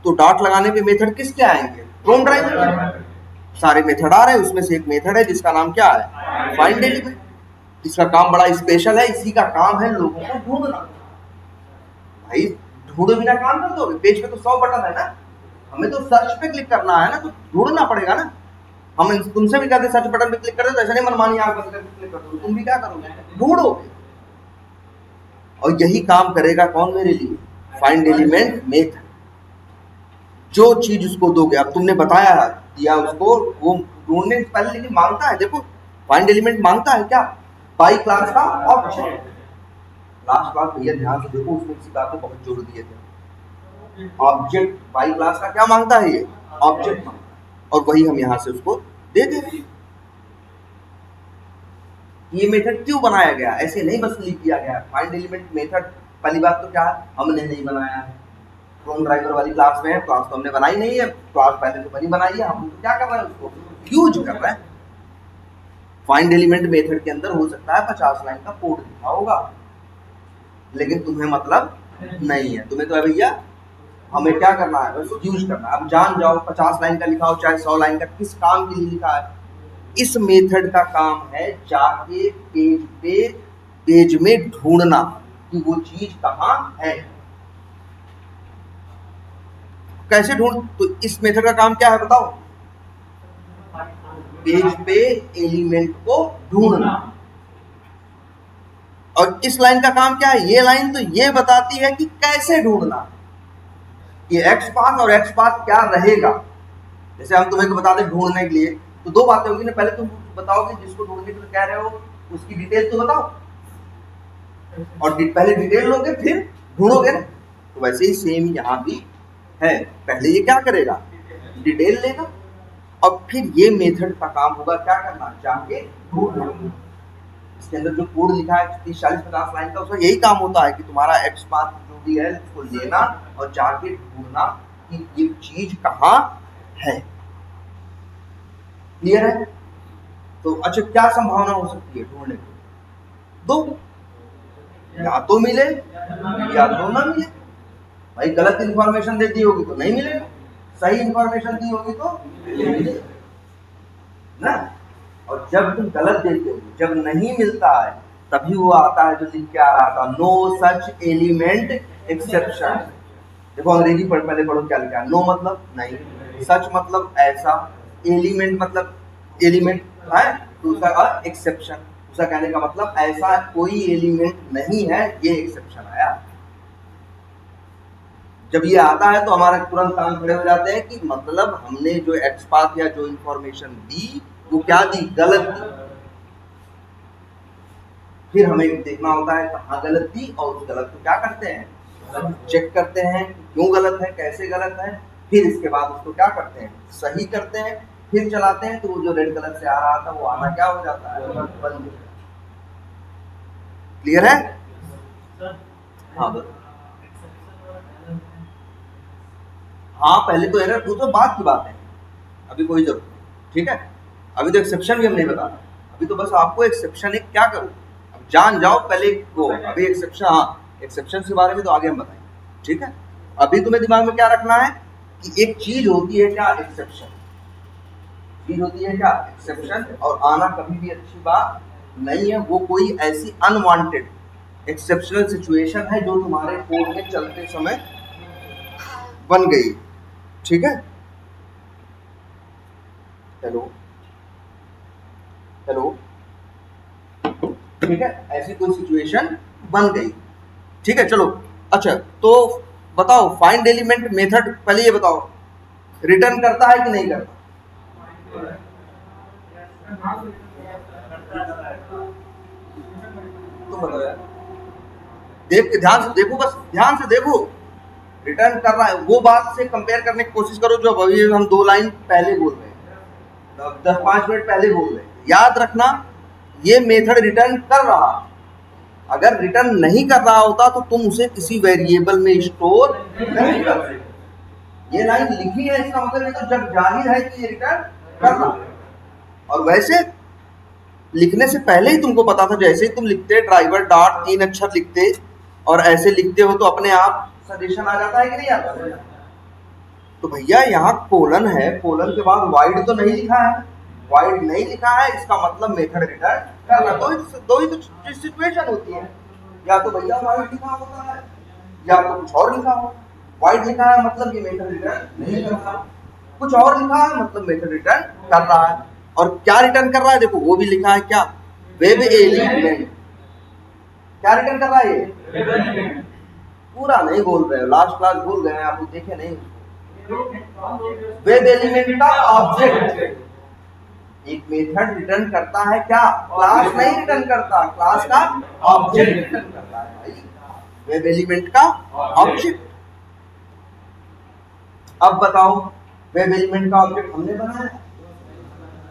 तो डॉट लगाने पे मेथड किसके आएंगे, क्रोन ड्राइवर के। सारे मेथड आ रहे हैं, उसमें से एक मेथड है जिसका नाम क्या है, फाइंड एलिमेंट। इसका काम बड़ा स्पेशल है, इसी का काम है लोगों को ढूंढना। भाई ढूंढे बिना काम कर दोगे, पेज पे तो 100 बटन है ना, हमें तो सर्च पे क्लिक करना है ना, तो ढूंढना पड़ेगा ना। हम तुमसे भी कहते सर्च बटन पे क्लिक कर दो, तो ऐसा नहीं मनमानी आंख बंद करके क्लिक कर दो, तुम भी क्या करोगे, ढूंढोगे। और यही काम करेगा कौन मेरे लिए, फाइंड एलिमेंट मेथड। जो चीज उसको दोगे, अब तुमने बताया दिया उसको, वो ढूंढने से पहले लेकिन मांगता है, देखो फाइंड एलिमेंट मांगता है क्या, बाई क्लास का ऑब्जेक्ट। लास्ट बार भैया ध्यान से देखो, उसमें इसी बात को बहुत जोर दिए थे। ऑब्जेक्ट बाई क्लास का क्या मांगता है, ये ऑब्जेक्ट मांगता है, और वही हम यहां से उसको दे देंगे। ये मेथड क्यों बनाया गया, ऐसे नहीं बस लिख दिया गया। फाइंड एलिमेंट मेथड पहली बात तो क्या है, हमने नहीं बनाया है, क्रोन ड्राइवर वाली क्लास में है, क्लास तो हमने बनाई नहीं है, क्लास पहले तो बनी बनाई है, हम तो क्या कर रहे हैं, उसको यूज कर रहे हैं। फाइंड एलिमेंट मेथड के अंदर हो सकता है 50 लाइन का कोड लिखा होगा, लेकिन तुम्हें मतलब नहीं है, तुम्हें तो है भैया हमें क्या करना है, बस यूज करना है। अब जान जाओ 50 लाइन का लिखा हो चाहे 100 लाइन का, किस काम के लिए लिखा है। इस मेथड का काम है जाके पेज में ढूंढना कि वो चीज कहां है। कैसे ढूंढ, तो इस मेथड का काम क्या है बताओ, पेज पे एलिमेंट को ढूंढना। और इस लाइन का काम क्या है, ये लाइन तो ये बताती है कि कैसे ढूंढना, ये XPath और XPath क्या रहेगा। जैसे हम तुम्हें बता दें ढूंढने के लिए, तो दो बातें होगी ना, पहले तुम बताओगे जिसको ढूंढने के लिए कह रहे हो उसकी डिटेल तो बताओ, और पहले डिटेल लोगे फिर ढूंढोगे ना। तो वैसे ही सेम यहाँ भी है, पहले ये क्या करेगा, डिटेल लेगा, और फिर ये मेथड का काम होगा क्या करना, जाके ढूंढना। इसके अंदर जो कोड लिखा है 30, 40, 50 लाइन का, उसका यही काम होता है कि तुम्हारा XPath जो भी है उसको लेना और जाके ढूंढना कि ये चीज कहाँ है। क्लियर है। तो अच्छा क्या संभावना हो सकती है ढूंढने की, दो, या तो मिले या तो ना मिले। भाई गलत इंफॉर्मेशन दे दी होगी तो नहीं मिलेगा, सही इंफॉर्मेशन दी होगी तो मिलेगा ना। और जब तुम गलत देते हो, जब नहीं मिलता है, तभी वो आता है जो लिख के आ रहा था, नो सच एलिमेंट एक्सेप्शन। देखो अंग्रेजी पहले पढ़ो क्या लिखा है, नो मतलब नहीं, सच मतलब ऐसा, एलिमेंट मतलब एलिमेंट है, दूसरा एक्सेप्शन, उसका कहने का मतलब ऐसा कोई एलिमेंट नहीं है, ये एक्सेप्शन आया। जब ये आता है तो हमारा तुरंत कान खड़े हो जाते हैं कि मतलब हमने जो XPath या जो इंफॉर्मेशन दी वो क्या दी, गलत दी। फिर हमें देखना होता है कहाँ गलत दी, और उस गलत को क्या करते हैं, चेक करते हैं क्यों गलत है, कैसे गलत है, फिर इसके बाद उसको क्या करते हैं, सही करते हैं, फिर चलाते हैं, तो वो जो रेड कलर से आ रहा था वो आना क्या हो जाता है, बंद। क्लियर है। हाँ बस, हाँ पहले तो एरर पूछो, बात की बात है, अभी कोई जरूरत नहीं, ठीक है। अभी तो एक्सेप्शन भी हम नहीं बता रहे, अभी तो बस आपको एक्सेप्शन एक क्या करो, अब जान जाओ पहले वो, अभी एक्सेप्शन, हाँ एक्सेप्शन के बारे में तो आगे हम बताएंगे, ठीक है। अभी तुम्हें दिमाग में क्या रखना है कि एक चीज होती है क्या, एक्सेप्शन, चीज होती है क्या, एक्सेप्शन, और आना कभी भी अच्छी बात नहीं है। वो कोई ऐसी अनवांटेड एक्सेप्शनल सिचुएशन है जो तुम्हारे कोड में चलते समय बन गई, ठीक है। हेलो हेलो, ठीक है, ऐसी कोई सिचुएशन बन गई, ठीक है। चलो अच्छा, तो बताओ फाइंड एलिमेंट मेथड, पहले ये बताओ रिटर्न करता है कि नहीं करता, तुम बताओ यार। देख के ध्यान से देखो, बस ध्यान से देखो, रिटर्न कर रहा है वो बात से कंपेयर करने की कोशिश करो जो अभी हम 2 लाइन पहले बोल रहे हैं, 10-5 मिनट पहले बोल रहे हैं। याद रखना ये मेथड रिटर्न कर रहा, अगर रिटर्न नहीं कर रहा होता तो तुम उसे किसी वेरिएबल में स्टोर नहीं कर सकते। ये लाइन लिखी है इसका मतलब ये तो जब जाहिर है कि ये रिटर्न कर रहा है। और वैसे लिखने से पहले ही तुमको पता था, जैसे ही तुम लिखते ड्राइवर डॉट 3 अक्षर लिखते और ऐसे लिखते हो तो अपने आप सजेशन आ जाता है कि नहीं आता? तो भैया यहाँ कोलन है, कोलन के बाद वाइड तो नहीं लिखा है, वाइड नहीं लिखा है इसका मतलब मेथड रिटर्न करना। दो ही तो सिचुएशन होती है, या तो भैया वाइड लिखा होता है या तो कुछ और लिखा हो। वाइड लिखा है मतलब ये मेथड रिटर्न नहीं कर रहा, कुछ और लिखा है मतलब मेथड रिटर्न कर रहा है। और क्या रिटर्न कर रहा है देखो, वो भी लिखा है क्या, वेब एलिमेंट। क्या रिटर्न कर रहा है ये? पूरा नहीं बोल रहे हो, लास्ट क्लास भूल गए आप, देखे नहीं। वेब एलिमेंट का ऑब्जेक्ट एक मेथड रिटर्न करता है क्या, क्लास नहीं रिटर्न करता, क्लास का ऑब्जेक्ट रिटर्न करता है भाई, वेब एलिमेंट का ऑब्जेक्ट। अब बताओ वेब एलिमेंट का ऑब्जेक्ट हमने बनाया,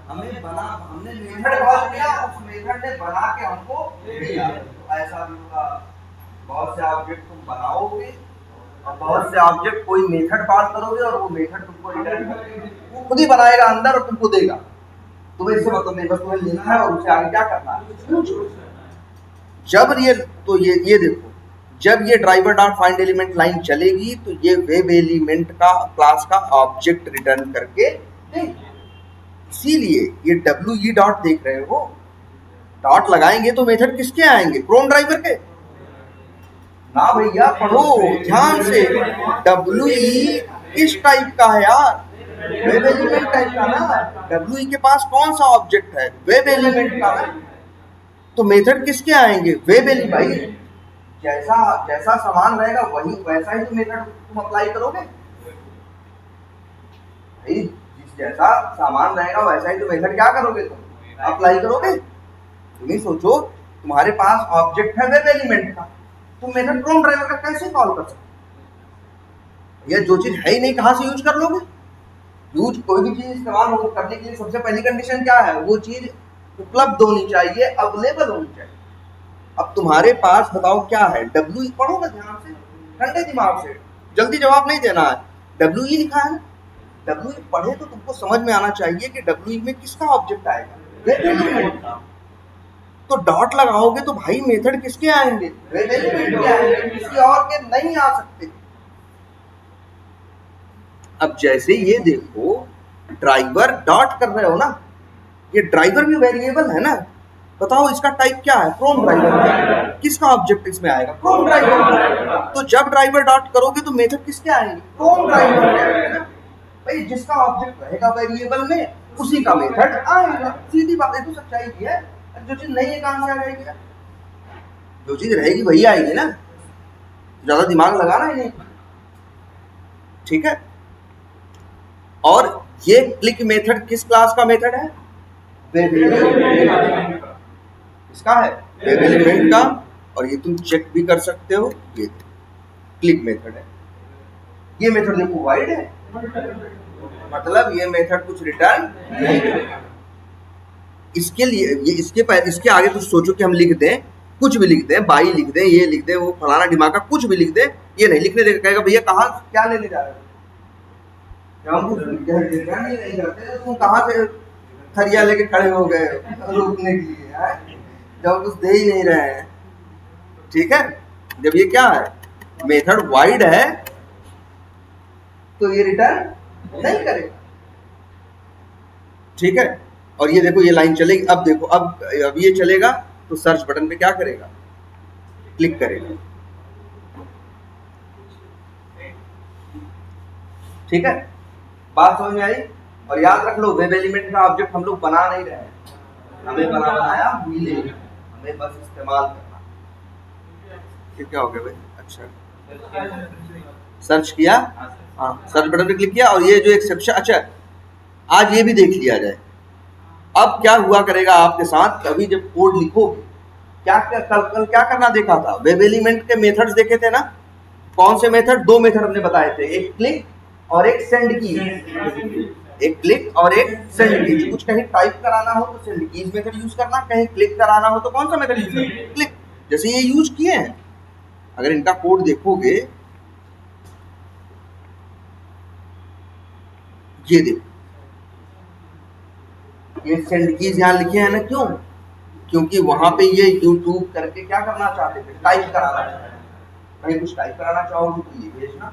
हमने मेथड कॉल किया, उस मेथड ने बना के हमको दिया। ऐसा भी होगा, बहुत से ऑब्जेक्ट तुम बनाओगे और बहुत से ऑब्जेक्ट कोई मेथड कॉल करोगे और वो मेथड तुमको रिटर्न करेगा, वो खुद ही बनाएगा अंदर और तुमको देगा। तुम्हें इससे मतलब नहीं, बस तुम्हें लेना है और उससे आगे क्या करना है। जब ये तो ये देखो, जब ये driver dot find element line चलेगी तो ये वेब एलिमेंट का क्लास का ऑब्जेक्ट रिटर्न करके देगी। इसीलिए ये WE डॉट देख रहे हो, डॉट लगाएंगे तो मेथड किसके आएंगे, क्रोम ड्राइवर के ना भैया। पढ़ो ध्यान से, WE किस टाइप का है यार, वेब एलिमेंट टाइप का ना। WE के पास कौन सा ऑब्जेक्ट है, वेब एलिमेंट का है, तो मेथड किसके आएंगे, वेब एलिमेंट। भाई जैसा सामान रहेगा वही वैसा ही तो मेथड तुम अप्लाई करोगे भाई, जैसा सामान रहेगा वैसा ही तो मेथड क्या करोगे, तुम अप्लाई करोगे। तुम ही सोचो, तुम्हारे पास ऑब्जेक्ट है वेब एलिमेंट का, तुम मेथड क्रोम ड्राइवर का कैसे कॉल कर सकते? ये जो चीज है ही नहीं कहां से यूज कर लोगे? यूज कोई भी चीज इस्तेमाल करने के लिए सबसे पहली कंडीशन क्या है, वो चीज उपलब्ध होनी चाहिए, अवेलेबल होनी चाहिए। अब तुम्हारे पास बताओ क्या है, WE पढ़ो ना ध्यान से, ठंडे दिमाग से, जल्दी जवाब नहीं देना है। WE लिखा है ना, WE पढ़े तो तुमको समझ में आना चाहिए कि WE में किसका ऑब्जेक्ट आएगा, वेब एलिमेंट का। तो डॉट लगाओगे तो भाई मेथड किसके आएंगे, वेब एलिमेंट के आएंगे, किसी और के नहीं आ सकते। अब जैसे ये देखो ड्राइवर डॉट कर रहे हो ना, ये ड्राइवर भी वेरिएबल है ना, बताओ इसका टाइप क्या है, क्रोम ड्राइवर। किसका ऑब्जेक्ट इसमें आएगा, क्रोम ड्राइवर। तो जब ड्राइवर डॉट करोगे तो मेथड किसके आएंगे, क्रोम ड्राइवर। भाई जिसका ऑब्जेक्ट रहेगा वेरिएबल में उसी का मेथड आएगा, सीधी बात है, तो सच्चाई की है। जो चीज नहीं है कहां से आ जाएगी, जो चीज रहेगी वही आएगी ना, ज्यादा दिमाग लगाना ही नहीं, ठीक है। और ये क्लिक मेथड किस क्लास का मेथड है, वेब एलिमेंट इसका है, वेब एलिमेंट का। और ये तुम चेक भी कर सकते हो, ये क्लिक मेथड है। ये मेथड देखो वाइड है, मतलब ये मेथड कुछ रिटर्न नहीं करेगा। इसके लिए ये इसके आगे कुछ सोचो कि हम लिख दें, कुछ भी लिख दें, बाई लिख दें, ये लिख दें, वो फलाना दिमाग कुछ भी लिख दें, ये नहीं लिखने देगा, कहेगा भैया कहाँ क्या लेने जा रहे हो, हम कुछ नहीं करते तो तुम कहाँ से थरिया लेके खड़े हो गए रोकने के लिए, जब कुछ दे ही नहीं रहे हैं, ठीक है। जब ये क्या है, मेथड वाइड है तो ये रिटर्न नहीं करेगा, ठीक है। और ये देखो ये लाइन चलेगी, अब देखो अब ये चलेगा तो सर्च बटन पे क्या करेगा, क्लिक करेगा, ठीक है। बात समझ में आई। और याद रख लो वेब एलिमेंट का ऑब्जेक्ट हम लोग बना नहीं रहे हैं, हमें बनाया मिलेगा, हमें बस इस्तेमाल करना। ये क्या हो गया भाई, अच्छा सर्च किया, हाँ सर्च बटन पे क्लिक किया, और ये जो एक्सेप्शन, अच्छा आज ये भी देख लिया जाए। अब क्या हुआ करेगा आपके साथ, अभी जब कोड लिखोगे कल क्या करना देखा था, वेब एलिमेंट के मेथड्स देखे थे ना। कौन से मेथड? दो मेथड हमने बताए थे, एक क्लिक और एक सेंड की। एक क्लिक और एक सेंड की। कुछ कहीं टाइप कराना हो तो सेंड कीज मेथड यूज करना, कहीं क्लिक कराना हो तो कौन सा मेथड यूज करना? क्लिक। जैसे ये यूज किए हैं, अगर इनका कोड देखोगे, ये देखो, ये सेंड कीज यहाँ लिखे हैं ना, क्यों? क्योंकि वहां पे ये यूट्यूब करके क्या करना चाहते थे, टाइप कराना चाहते थे। कहीं कुछ टाइप कराना चाहोगे तो ये भेजना,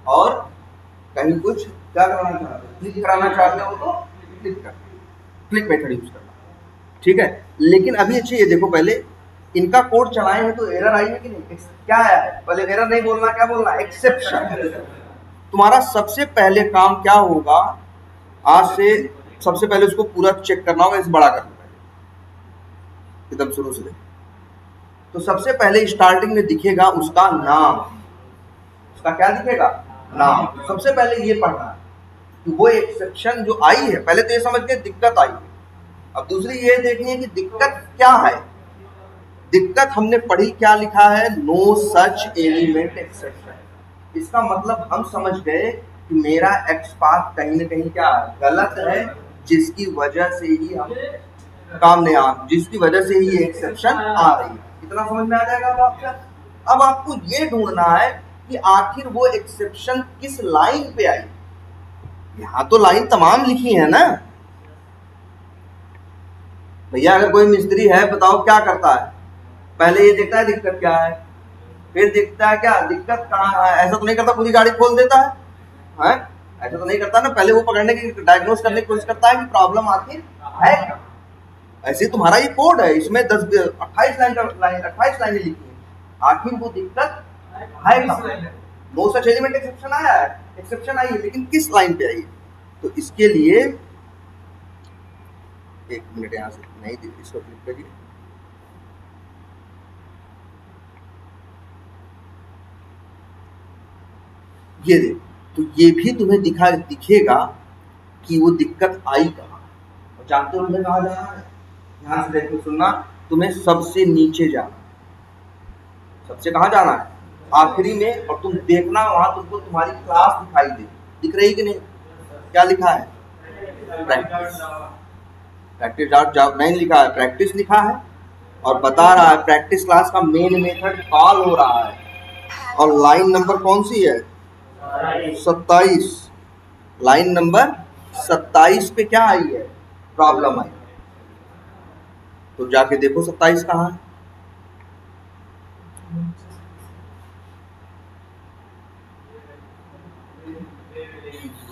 और कहीं कुछ क्या कराना चाहते हो, क्लिक कराना चाहते हो तो क्लिक करना, क्लिक मेथड यूज करना। ठीक है, लेकिन अभी अच्छे ये देखो, पहले इनका कोड चलाए हैं तो एरर आई है कि नहीं? क्या आया है? पहले एरर नहीं बोलना, क्या बोलना? एक्सेप्शन। तुम्हारा सबसे पहले काम क्या होगा, आज से सबसे पहले उसको पूरा चेक करना होगा, इस बड़ा करना एकदम शुरू से। तो सबसे पहले स्टार्टिंग में दिखेगा उसका नाम। उसका क्या दिखेगा? नाम। सबसे पहले ये पढ़ना है कि वो एक्सेप्शन जो आई है, पहले तो ये समझ के दिक्कत आई है, अब दूसरी ये देखनी है कि दिक्कत क्या है। दिक्कत हमने पढ़ी, क्या लिखा है? No such element exception. इसका मतलब हम समझ गए कि मेरा एक्सपाथ कहीं ना कहीं क्या गलत है, जिसकी वजह से ही हम काम नहीं आ, जिसकी वजह से ही ये एक्सेप्शन आ रही है। इतना समझ में आ जाएगा अब आपका। अब आपको ये ढूंढना है कि आखिर वो एक्सेप्शन किस लाइन पे आई। यहां तो लाइन तमाम लिखी है ना भैया। अगर कोई मिस्त्री है, बताओ क्या करता है? पहले ये देखता है दिक्कत क्या है, फिर देखता है क्या दिक्कत कहाँ है। ऐसा तो नहीं करता पूरी गाड़ी खोल देता है? ऐसा तो नहीं करता ना। पहले वो पकड़ने की, डायग्नोस करने की कोशिश करता है कि प्रॉब्लम आखिर है क्या। ऐसे तुम्हारा ये कोड है, इसमें 28 लाइनें लिखी है, आखिर वो दिक्कत है कहाँ? नो सच एलिमेंट एक्सेप्शन आया है, एक्सेप्शन आई है, लेकिन किस लाइन पे आई है? तो इसके लिए एक मिनट, यहां से नहीं दी, इसको क्लिक करिए। ये देखो, तो ये भी तुम्हें दिखेगा कि वो दिक्कत आई कहाँ। और जानते हो मुझे कहाँ जाना है? ध्यान से देखो, सुनना, तुम्हें सबसे नीचे जाना। सबसे कहाँ जाना है? आखिरी में। और तुम देखना वहां तुमको तुम्हारी क्लास दिखाई दे, दिख रही कि नहीं? क्या लिखा है? प्रैक्टिस। प्रैक्टिस डॉट नहीं लिखा है, प्रैक्टिस लिखा है, और बता रहा है प्रैक्टिस क्लास का मेन मेथड कॉल हो रहा है। और लाइन नंबर कौन सी है? 27। लाइन नंबर 27 पे क्या आई है? प्रॉब्लम आई। तो जाके देखो 27 कहाँ है।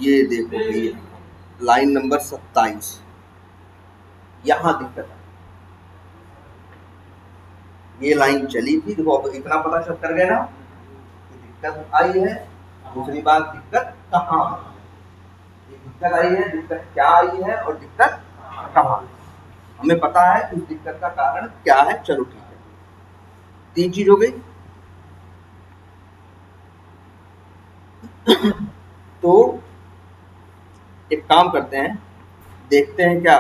ये देखो भैया, लाइन नंबर 27, यहां दिक्कत है। ये लाइन चली थी, देखो अब इतना पता चल कर गया ना कि दिक्कत आई है। दूसरी बात, दिक्कत कहाँ है? दिक्कत आई है, दिक्कत क्या आई है, और दिक्कत कहाँ? हमें पता है उस दिक्कत का कारण क्या है। चलो ठीक है, 3 चीज हो गई। तो एक काम करते हैं, देखते हैं क्या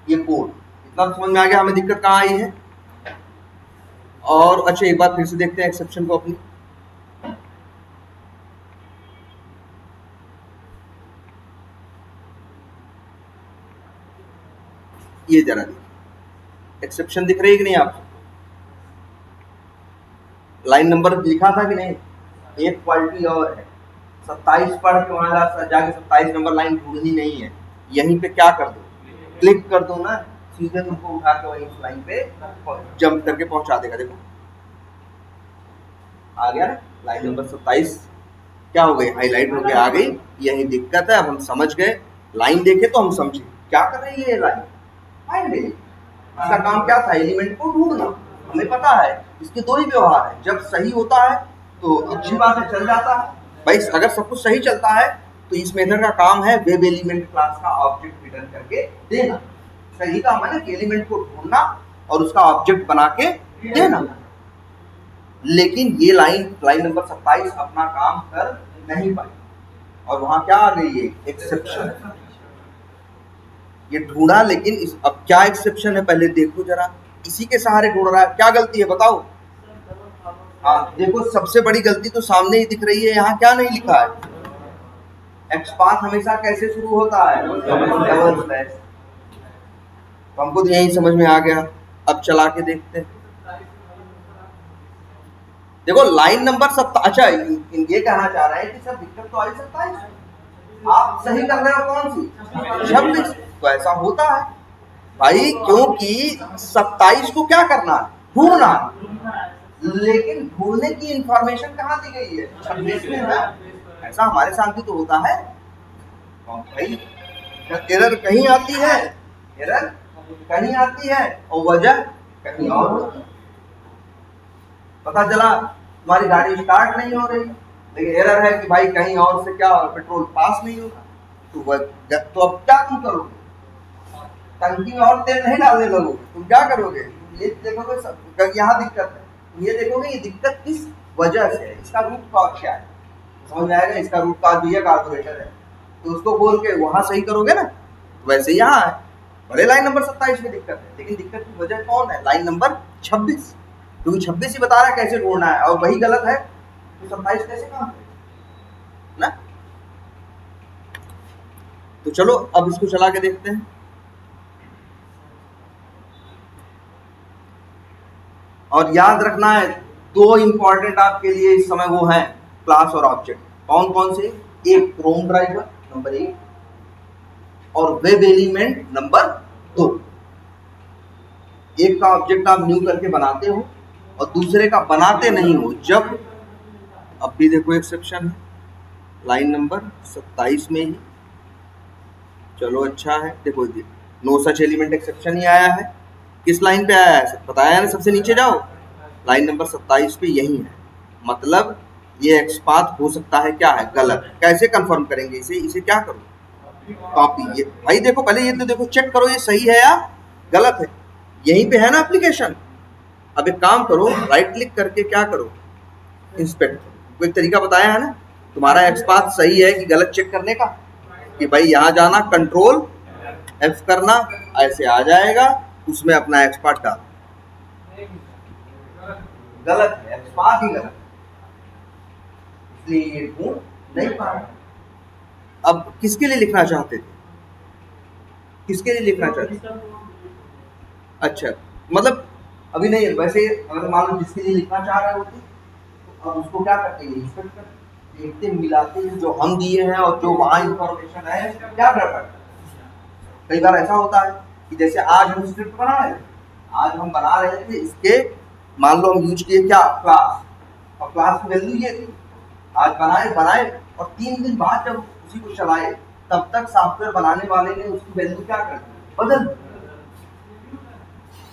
ये कोड इतना समझ में आ गया, हमें दिक्कत कहाँ आई है। और अच्छा, एक बार फिर से देखते हैं एक्सेप्शन को अपनी। ये जरा देखिए, एक्सेप्शन दिख रही है कि नहीं आपको? लाइन नंबर लिखा था कि नहीं? एक क्वालिटी और है, 27 पढ़ के वहां जाके 27 नंबर लाइन ढूंढनी नहीं है। यहीं पे क्या कर दो, क्लिक कर दो ना, सीधे तुमको उठा के वही उस लाइन पे जंप करके पहुंचा देगा। देखो आ गया ना, लाइन नंबर 27 क्या हो गई? हाईलाइट होके आ गई। यही दिक्कत है, अब हम समझ गए। लाइन देखे तो हम समझे क्या कर रही है ये लाइन। फाइंड एलिमेंट, इसका काम क्या था? एलिमेंट को ढूंढना। हमें पता है इसके दो ही व्यवहार है, जब सही होता है तो अच्छी बात है, चल जाता है भाई। अगर सब कुछ सही चलता है तो इस मेथड का काम है वेब एलिमेंट क्लास का ऑब्जेक्ट रिटर्न करके देना। सही काम है ना कि एलिमेंट को ढूंढना और उसका ऑब्जेक्ट बना के देना। लेकिन ये लाइन नंबर 27 अपना काम कर नहीं पाई, और वहां क्या आ गई है? एक्सेप्शन। ये ढूंढा, लेकिन अब क्या एक्सेप्शन है पहले देखो जरा, इसी के सहारे ढूंढ रहा है। क्या गलती है बताओ? हाँ देखो, सबसे बड़ी गलती तो सामने ही दिख रही है, यहाँ क्या नहीं लिखा है? एक्सपाथ हमेशा कैसे शुरू होता है? Double slash. तो हमको तो यही समझ में आ गया। अब चला के देखते हैं। देखो लाइन नंबर 27, अच्छा ये कहना चाह रहे हैं कि सर दिक्कत तो आई 27, आप सही कर रहे हो कौन सी? 26। तो ऐसा होता है भाई, क्योंकि 27 को क्या करना है? ढूंढना। लेकिन ढूंढने की इंफॉर्मेशन कहाँ दी गई है? 26 में है। ऐसा हमारे साथ भी तो होता है भाई, एरर कहीं आती है, एरर कहीं आती है और वजह कहीं और होती है। पता चला तुम्हारी गाड़ी स्टार्ट नहीं हो रही, लेकिन एरर है कि भाई कहीं और से क्या पेट्रोल पास नहीं होगा। तो अब क्या तुम करोगे? टंकी में और तेल नहीं डालने लगोगे, तुम क्या करोगे? ये देखोगे यहाँ दिक्कत है, तुम ये देखोगे ये दिक्कत किस वजह से है, इसका रूट कॉज क्या है, समझ में आएगा। इसका रूट कॉज भी है, कार्बोरेटर है, तो उसको बोल के वहां सही करोगे ना। वैसे यहाँ है, भले लाइन नंबर 27 में दिक्कत है, लेकिन दिक्कत की वजह कौन है? लाइन नंबर 26, क्योंकि 26 ही बता रहा है कैसे ढूंढना है, और वही गलत है तो 27 कैसे काम करेगा ना। तो चलो अब इसको चला के देखते हैं। और याद रखना है, दो इंपॉर्टेंट आपके लिए इस समय वो हैं, क्लास और ऑब्जेक्ट। कौन कौन से? एक क्रोम ड्राइवर नंबर 1 और वेब एलिमेंट नंबर 2। एक का ऑब्जेक्ट आप न्यू करके बनाते हो और दूसरे का बनाते नहीं हो जब, अब भी देखो एक्सेप्शन है लाइन नंबर 27 में ही। चलो अच्छा है, देखो नो सच एलिमेंट एक्सेप्शन ही आया है। किस लाइन पे आया है बताया ना, सबसे नीचे जाओ, लाइन नंबर 27 पे यही है। मतलब ये एक्सपाथ हो सकता है क्या है? गलत। कैसे कंफर्म करेंगे इसे क्या करो? कॉपी। ये भाई देखो पहले ये तो देखो, चेक करो ये सही है या गलत है। यहीं पे है ना एप्लीकेशन। अब एक काम करो, राइट क्लिक करके क्या करो? इंस्पेक्ट। कोई तरीका बताया है ना, तुम्हारा एक्सपाथ सही है कि गलत चेक करने का, कि भाई यहाँ जाना, कंट्रोल F करना, ऐसे आ जाएगा, उसमें अपना एक्सपाथ डाल। गलत है, एक्सपाथ ही गलत, इसलिए ये ढूंढ नहीं पा रहा। अब किसके लिए लिखना चाहते थे? किसके लिए लिखना चाहते थे? अच्छा, मतलब अभी नहीं, वैसे अगर मान लो जिसके लिए लिखना चाह रहे होते तो अब उसको क्या करते हैं? इंस्पेक्ट करते, देखते मिलाते हैं जो हम दिए हैं और जो वहाँ इंफॉर्मेशन है, क्या गड़बड़। कई बार ऐसा होता है कि जैसे आज हम स्क्रिप्ट बना रहे थे, आज हम बना रहे थे इसके, मान लो हम यूज किए क्या? क्लास, और क्लास की वैल्यू ये थी। आज बनाए और 3 दिन बाद जब उसी को चलाए, तब तक सॉफ्टवेयर बनाने वाले ने उसकी वैल्यू क्या कर दी? बदल।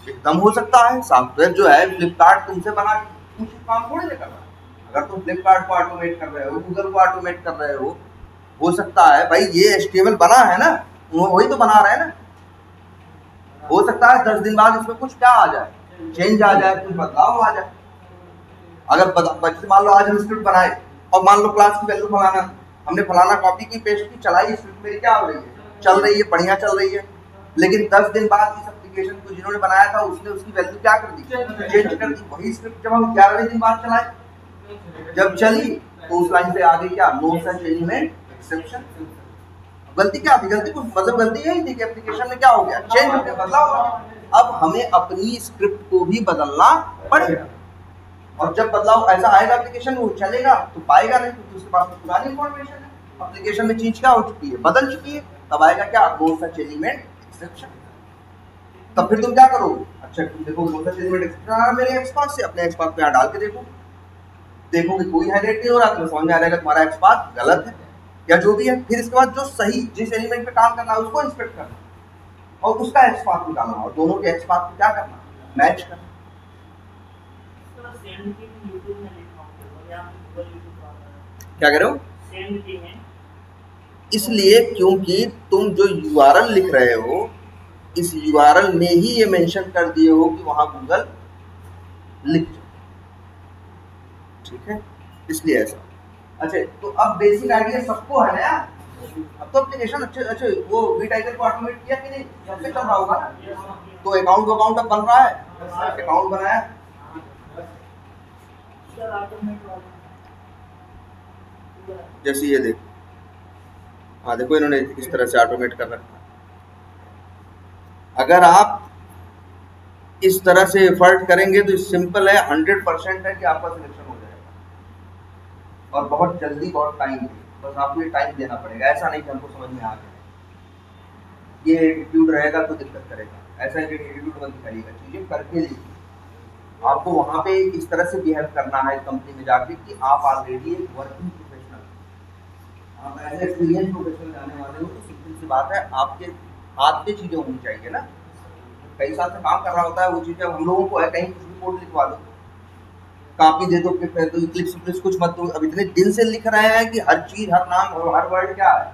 एकदम हो सकता है सॉफ्टवेयर जो है फ्लिपकार्ट तुमसे बना के कुछ काम थोड़ी नहीं कर रहा। अगर तुम फ्लिपकार्ट को ऑटोमेट कर रहे हो, गूगल को ऑटोमेट कर रहे हो सकता है भाई ये HTML बना है ना, वही तो बना रहे हैं ना। हो सकता है 10 दिन बाद इसमें कुछ क्या आ जाए, चेंज आ जाए, कुछ बदलाव आ जाए। अगर मान लो आज हम स्क्रिप्ट बनाए और मान लो क्लास की वैल्यू फलाना, हमने फलाना कॉपी की पेस्ट की, चलाई, स्क्रिप्ट मेरी क्या हो रही है? चल रही है, बढ़िया चल रही है। लेकिन 10 दिन बाद इस एप्लीकेशन को जिन्होंने बनाया था उसने उसकी वैल्यू क्या कर दी? चेंज कर दी। वही स्क्रिप्ट जब हम 11वें दिन बाद चलाए, जब चली तो उस लाइन पे आ गई क्या? No such element exception. गलती क्या थी? गलती को मतलब गलती यही थी कि एप्लीकेशन में क्या हो गया? चेंज हो गया, बदलाव हो गया। अब हमें अपनी स्क्रिप्ट को भी बदलना पड़ेगा, और जब बदलाव ऐसा आएगा एप्लीकेशन में, वो चलेगा तो पाएगा नहीं, क्योंकि उसके पास पुरानी इंफॉर्मेशन है। एप्लीकेशन में चीज क्या हो चुकी है? बदल चुकी है। तब आएगा क्या? No such element exception. तब फिर तुम क्या करोगे? अच्छा तुम देखो नो सच एलिमेंट एक्सेप्शन मेरे एक्सपाथ से, अपने एक्सपाथ पे डाल के देखोगे कोई हाईलाइट नहीं हो रहा, तो समझ में आ जाएगा तुम्हारा एक्सपाथ गलत है या जो भी है। फिर इसके बाद जो सही जिस एलिमेंट पे काम करना है उसको इंस्पेक्ट करना और उसका एक्सपाथ निकालना, और दोनों के एक्सपाथ को क्या करना? मैच करना। क्या कह रहे हो? इसलिए क्योंकि तुम जो URL लिख रहे हो, इस URL में ही ये मेंशन कर दिए हो कि वहां गूगल लिख, ठीक है, इसलिए ऐसा। अच्छा तो अब बेसिक आइडिया सबको है ना, अब तो एप्लीकेशन अच्छे अच्छे वो वी टाइगर को ऑटोमेट किया कि नहीं, सबसे चल रहा होगा ना। तो अकाउंट अब बन रहा है, अकाउंट बनाया। जैसे ये देखो, हाँ देखो इन्होंने इस तरह से ऑटोमेट कर रखा। अगर आप इस तरह से एफर्ट करेंगे तो सिंपल है, 100% है कि आपका सिलेक्शन हो जाएगा, और बहुत जल्दी, बहुत टाइम, बस आपको ये टाइम देना पड़ेगा। ऐसा नहीं कि हमको समझ में आ गया, ये एटीट्यूड रहेगा तो दिक्कत करेगा। ऐसा एटीट्यूड मत दिखाइएगा, चीजें करके लीजिए। आपको वहां पे इस तरह से बिहेव करना है कंपनी में जाके कि आप ऑलरेडी एक वर्किंग प्रोफेशनल, आप एज एक्सपीरियंस प्रोफेशनल जाने वाले हो। तो सिंपल सी बात है, आपके हाथ पे चीजें होनी चाहिए ना। कई साल से काम कर रहा होता है, वो चीजें हम लोगों को है, कहीं कुछ भी कोड लिखवा दो, कॉपी दे दो, क्लिप्स कुछ मत दो। अब इतने दिन से लिख रहे हैं कि हर चीज, हर नाम और हर वर्ड क्या है,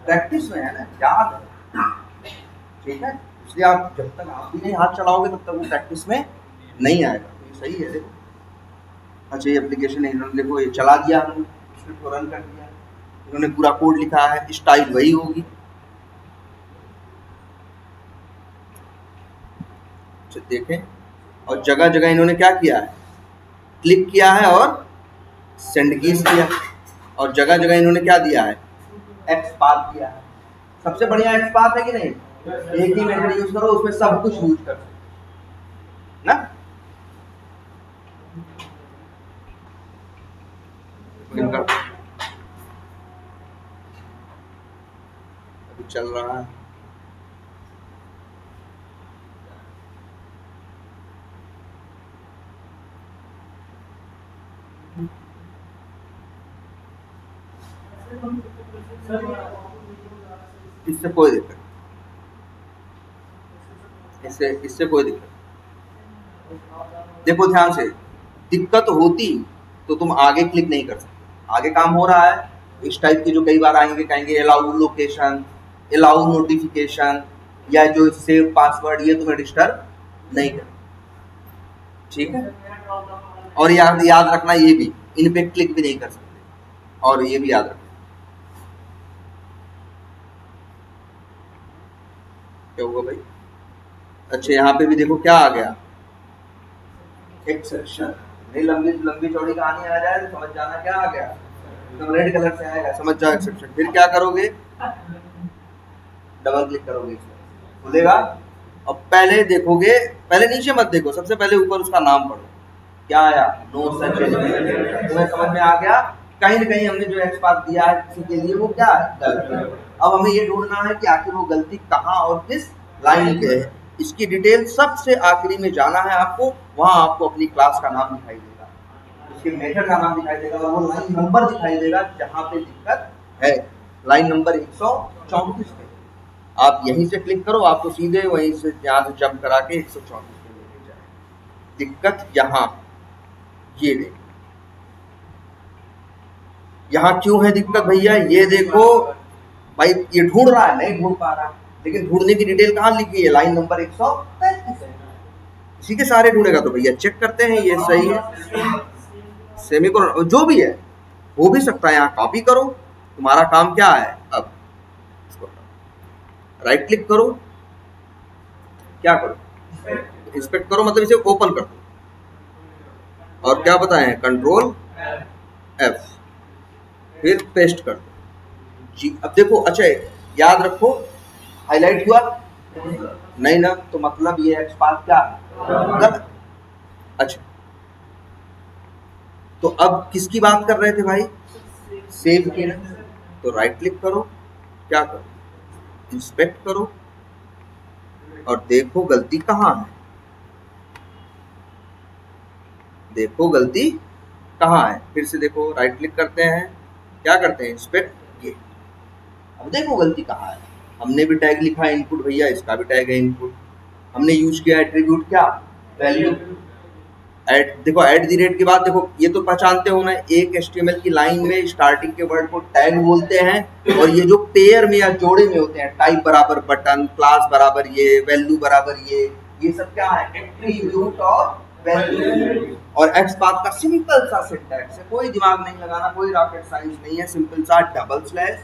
प्रैक्टिस में है ना, याद है, ठीक है। इसलिए आप जब तक आप भी नहीं हाथ चलाओगे तब तक वो प्रैक्टिस में नहीं आएगा। तो ये सही है। देखो अच्छा, ये एप्लीकेशन है, इन्होंने देखो ये चला दिया, हमने स्क्रिप्ट को रन कर दिया, इन्होंने पूरा कोड लिखा है, स्टाइल वही होगी। अच्छा देखें, और जगह जगह इन्होंने क्या किया है, क्लिक किया है और सेंड कीज किया, और जगह जगह इन्होंने क्या दिया है, एक्स पाथ दिया है। सबसे बढ़िया एक्स पाथ है कि नहीं, एक ही मेथड यूज करो, उसमें सब कुछ यूज कर ना। अभी चल रहा है, इससे कोई दिक्कत, इससे कोई दिक्कत। देखो ध्यान से, दिक्कत होती तो तुम आगे क्लिक नहीं कर सकते। आगे काम हो रहा है, इस टाइप के जो कई बार आएंगे, कहेंगे अलाउ लोकेशन, अलाउ नोटिफिकेशन, या जो सेव पासवर्ड, ये तुम्हें डिस्टर्ब नहीं कर, ठीक है। और याद रखना, ये भी इन पे क्लिक भी नहीं कर सकते, और ये भी याद रखना। क्या हुआ भाई? अच्छा यहाँ पे भी देखो क्या आ गया, एक्सेप्शन। नहीं लंबी लंबी चौड़ी कहानी आ जाए तो समझ जाना क्या आ गया, तो रेड कलर से आएगा, समझ जाओ एक्सेप्शन। फिर क्या करोगे, डबल क्लिक करोगे, खुलेगा। और पहले देखोगे, पहले नीचे मत देखो, सबसे पहले ऊपर उसका नाम पढ़ो, क्या आया, नो सच एलिमेंट। तुम्हें समझ में आ गया, कहीं न कहीं हमने जो एक्स पाथ दिया है किसी के लिए, वो क्या है, गलती। अब हमें ये ढूंढना है कि आखिर वो गलती कहाँ और किस लाइन पे है। इसकी डिटेल सबसे आखिरी में जाना है आपको, वहां आपको अपनी क्लास का नाम दिखाई देगा, उसके मेथड का नाम दिखाई देगा, और वो लाइन नंबर दिखाई देगा जहां पे दिक्कत है, लाइन नंबर 134 पे। आप यहीं से क्लिक करो, आपको सीधे वहीं से यहाँ से जंप करा के 134 पे लेके जाए। दिक्कत यहाँ, ये देखो यहाँ क्यों है दिक्कत भैया, ये देखो भाई, ये ढूंढ रहा है, नहीं ढूंढ पा रहा, लेकिन ढूंढने की डिटेल कहाँ लिखी है, लाइन नंबर 135 है। इसी के सारे ढूंढेगा तो भैया चेक करते हैं, ये सही है, सेमीकोलन जो भी है हो भी सकता है। यहाँ कॉपी करो, तुम्हारा काम क्या है, अब राइट क्लिक करो, क्या करो, इंस्पेक्ट करो, मतलब इसे ओपन कर दो, और क्या बताएं, कंट्रोल F, फिर पेस्ट कर दो जी। अब देखो अच्छा याद रखो, हाईलाइट हुआ नहीं ना, तो मतलब ये एक्स पाथ क्या है, अच्छा तो अब किसकी बात कर रहे थे भाई, सेव की ना। तो राइट क्लिक करो, क्या करो, इंस्पेक्ट करो, और देखो गलती कहाँ है, देखो गलती कहाँ है। फिर से देखो, राइट क्लिक करते हैं, क्या करते हैं, इंस्पेक्ट, ये अब देखो गलती कहाँ है। हमने भी टैग लिखा है इनपुट भैया, इसका भी टैग है इनपुट, हमने यूज किया एट्रीब्यूट क्या, वैल्यू। देखो एट द रेट के बाद देखो, ये तो पहचानते हो ना, एक HTML की लाइन में स्टार्टिंग के वर्ड को टैग बोलते हैं, और ये जो पेयर में या जोड़े में होते हैं, टाइप बराबर बटन, क्लास बराबर ये, वैल्यू बराबर ये सब क्या है, एट्रीब्यूट और वैल्यू। और एक्स पाथ का सिंपल सा सिंटैक्स है, कोई दिमाग नहीं लगाना, कोई रॉकेट साइंस नहीं है, सिंपल सा double slash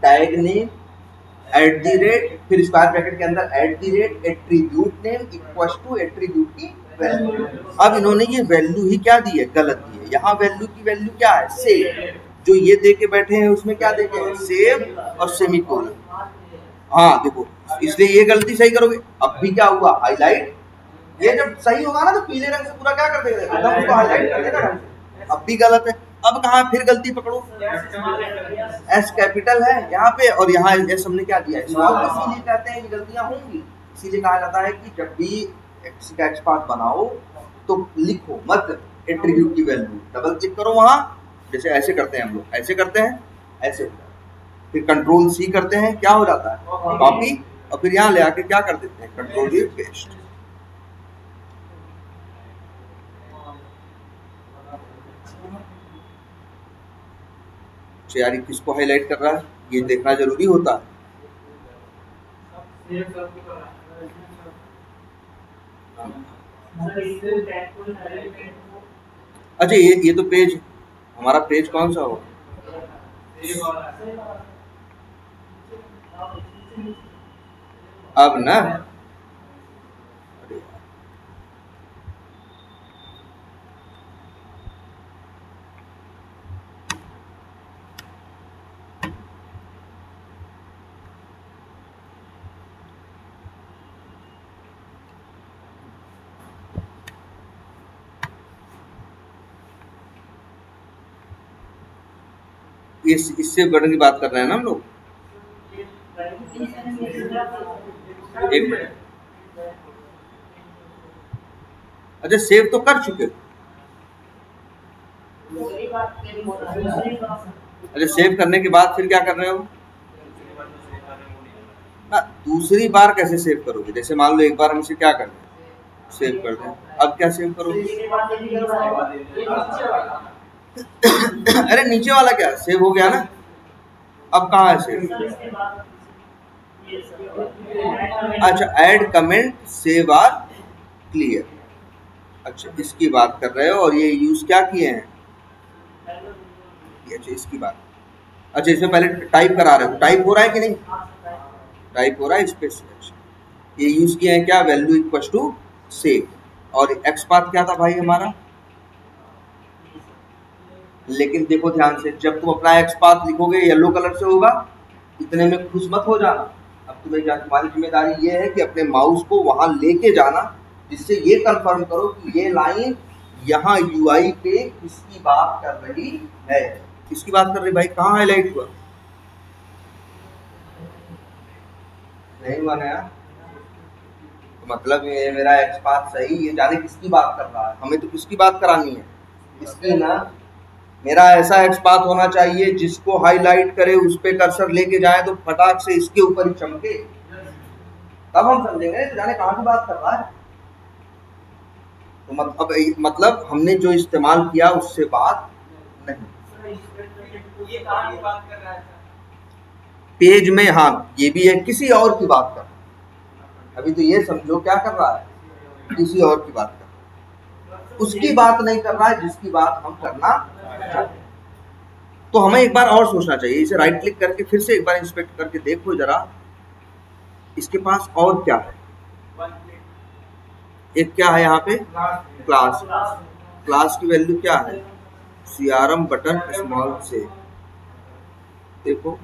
tag name at the rate, फिर स्क्वायर ब्रैकेट के अंदर at the rate attribute name equal to attribute की वैल्यू। अब इन्होंने ये वैल्यू ही क्या दी है, गलत दी है। यहाँ वैल्यू की वैल्यू क्या है, सेव। जो ये दे के बैठे हैं उसमें क्या देते हैं, सेव और सेमीकोलन। हाँ देखो, इसलिए ये गलती सही करोगे। अब भी क्या हुआ, हाईलाइट। ये जब सही होगा ना तो पीले रंग से पूरा क्या कर देगा, एकदम उसको हाईलाइट कर देगा। अब भी गलत है। अब कहाँ फिर गलती पकड़ो, एस कैपिटल है यहाँ पे और यहाँ एस हमने क्या दिया है, स्मॉल। इसीलिए कहते हैं कि गलतियां होंगी। इसीलिए कहा जाता है कि जब भी किसी का एक्सपाथ बनाओ तो लिखो मत एट्रीब्यूट की वैल्यू, डबल क्लिक करो वहां, जैसे ऐसे करते हैं हम लोग, ऐसे करते हैं, ऐसे होता है। फिर कंट्रोल सी करते हैं, क्या हो जाता है, कॉपी, और फिर यहाँ ले आके क्या कर देते हैं, कंट्रोल वी पेस्ट। यार किसको हाईलाइट कर रहा है ये देखना जरूरी होता है। अच्छा ये तो पेज, हमारा पेज कौन सा हो, अब ना इससे बटन की बात कर रहे हैं ना हम लोग। एक मिनट, अच्छा सेव तो कर चुके, अच्छा सेव करने के बाद फिर क्या कर रहे हो ना, दूसरी बार कैसे सेव करोगे, जैसे मान लो एक बार हम इसे क्या कर दें, सेव कर दें, अब क्या सेव करोगे अरे नीचे वाला क्या सेव हो गया ना, अब कहाँ है सेव, अच्छा add comment save are clear, अच्छा इसकी बात कर रहे हो। और ये यूज क्या किए हैं, अच्छा इसकी बात, अच्छा इसमें पहले टाइप करा रहे हो, टाइप हो रहा है कि नहीं, टाइप हो रहा है स्पेस, ये यूज किए हैं क्या, वैल्यू इक्वल टू सेव। और एक्स पाथ क्या था भाई हमारा, लेकिन देखो ध्यान से, जब तुम अपना एक्स पाथ लिखोगे येलो कलर से होगा, इतने में खुश मत हो जाना। अब तुम्हें क्या, तुम्हारी जिम्मेदारी ये है कि अपने माउस को वहां लेके जाना, जिससे ये कंफर्म करो कि ये लाइन यहाँ यूआई पे किसकी बात कर रही है, किसकी बात कर रही भाई, कहाँ हाईलाइट हुआ, नहीं हुआ ना, तो मतलब ये मेरा एक्स पाथ सही, ये जाने किसकी बात कर रहा है, हमें तो किसकी बात करानी है, इसकी ना। मेरा ऐसा एक्स पाथ होना चाहिए जिसको हाईलाइट करे, उस पे कर्सर लेके जाए तो फटाक से इसके ऊपर ही चमके, तब हम समझेंगे जाने कहाँ की बात कर रहा है। तो मतलब हमने जो इस्तेमाल किया उससे बात नहीं, ये कहाँ की बात कर रहा है पेज में, हाँ ये भी है किसी और की बात कर रहा है। अभी तो ये समझो क्या कर रहा है, किसी और की बात कर रहा है, उसकी बात नहीं कर रहा है जिसकी बात हम करना चाहते हैं। तो हमें एक बार और सोचना चाहिए, इसे राइट क्लिक करके फिर से एक बार इंस्पेक्ट करके देखो जरा, इसके पास और क्या है, एक क्या है यहाँ पे क्लास, क्लास की वैल्यू क्या है, सीआरएम बटन स्मॉल से, देखो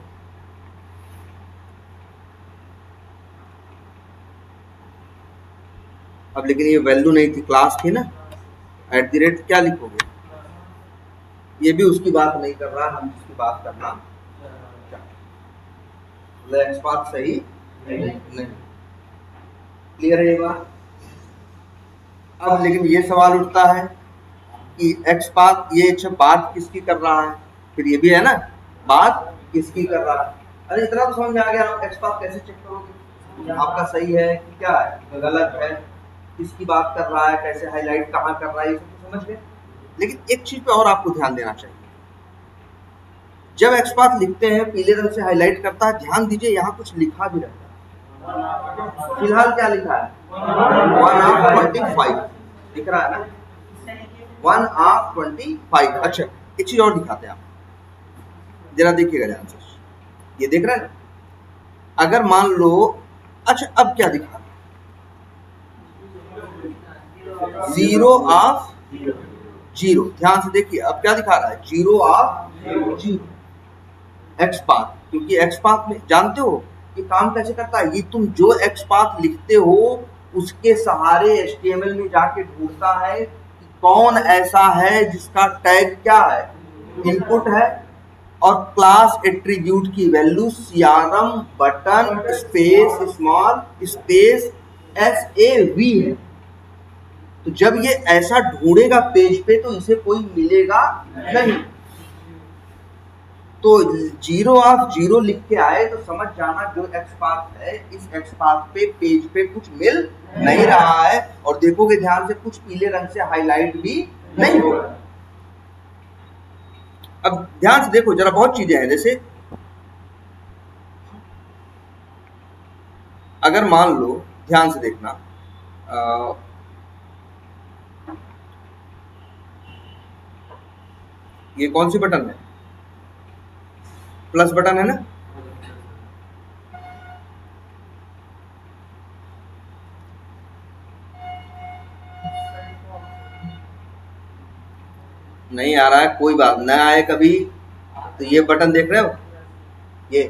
अब, लेकिन ये वैल्यू नहीं थी, क्लास थी ना, एट द रेट क्या लिखोगे, ये भी उसकी बात नहीं कर रहा, हम जिसकी बात करना चाहते, एक्स पाथ सही नहीं, क्लियर है ये बात। अब लेकिन ये सवाल उठता है कि एक्स पाथ, ये अच्छा बात किसकी कर रहा है, फिर ये भी है ना, बात किसकी कर रहा है। अरे इतना तो समझ में आ गया, आप एक्स पाथ कैसे चेक करोगे, आपका सही है कि क्या है, गलत है, किसकी बात कर रहा है, कैसे हाईलाइट कहाँ कर रहा है, ये सब तो समझ गए। लेकिन एक चीज पे और आपको ध्यान देना चाहिए, जब एक्स पाथ लिखते हैं पीले रंग से हाईलाइट करता है, ध्यान दीजिए यहाँ कुछ लिखा भी रहता है, फिलहाल क्या लिखा है, 1/25 दिख रहा है ना, 1/25। अच्छा एक चीज और दिखाते हैं आप, जरा देखिएगा ध्यान से, ये देख रहे हैं। अगर मान लो, अच्छा अब क्या दिखा, 0 ऑफ 0, ध्यान से देखिए अब क्या दिखा रहा है, 0 ऑफ 0 एक्स पाथ, क्योंकि एक्स पाथ में जानते हो ये काम कैसे करता है, ये तुम जो एक्स पाथ लिखते हो उसके सहारे HTML में जाके ढूंढता है कि कौन ऐसा है जिसका टैग क्या है, इनपुट है, और क्लास एट्रीब्यूट की value CRM button space small space SAV है। तो जब ये ऐसा ढूंढेगा पेज पे तो इसे कोई मिलेगा नहीं। तो 0 ऑफ 0 लिख के आए तो समझ जाना जो एक्स पाथ है, इस एक्स पाथ पे पेज पे कुछ मिल नहीं रहा है, और देखोगे ध्यान से कुछ पीले रंग से हाईलाइट भी नहीं हो रहा। अब ध्यान से देखो जरा, बहुत चीजें हैं, जैसे अगर मान लो, ध्यान से देखना, ये कौन सी बटन है, प्लस बटन है ना, नहीं आ रहा है, कोई बात ना आए कभी। तो ये बटन देख रहे हो, ये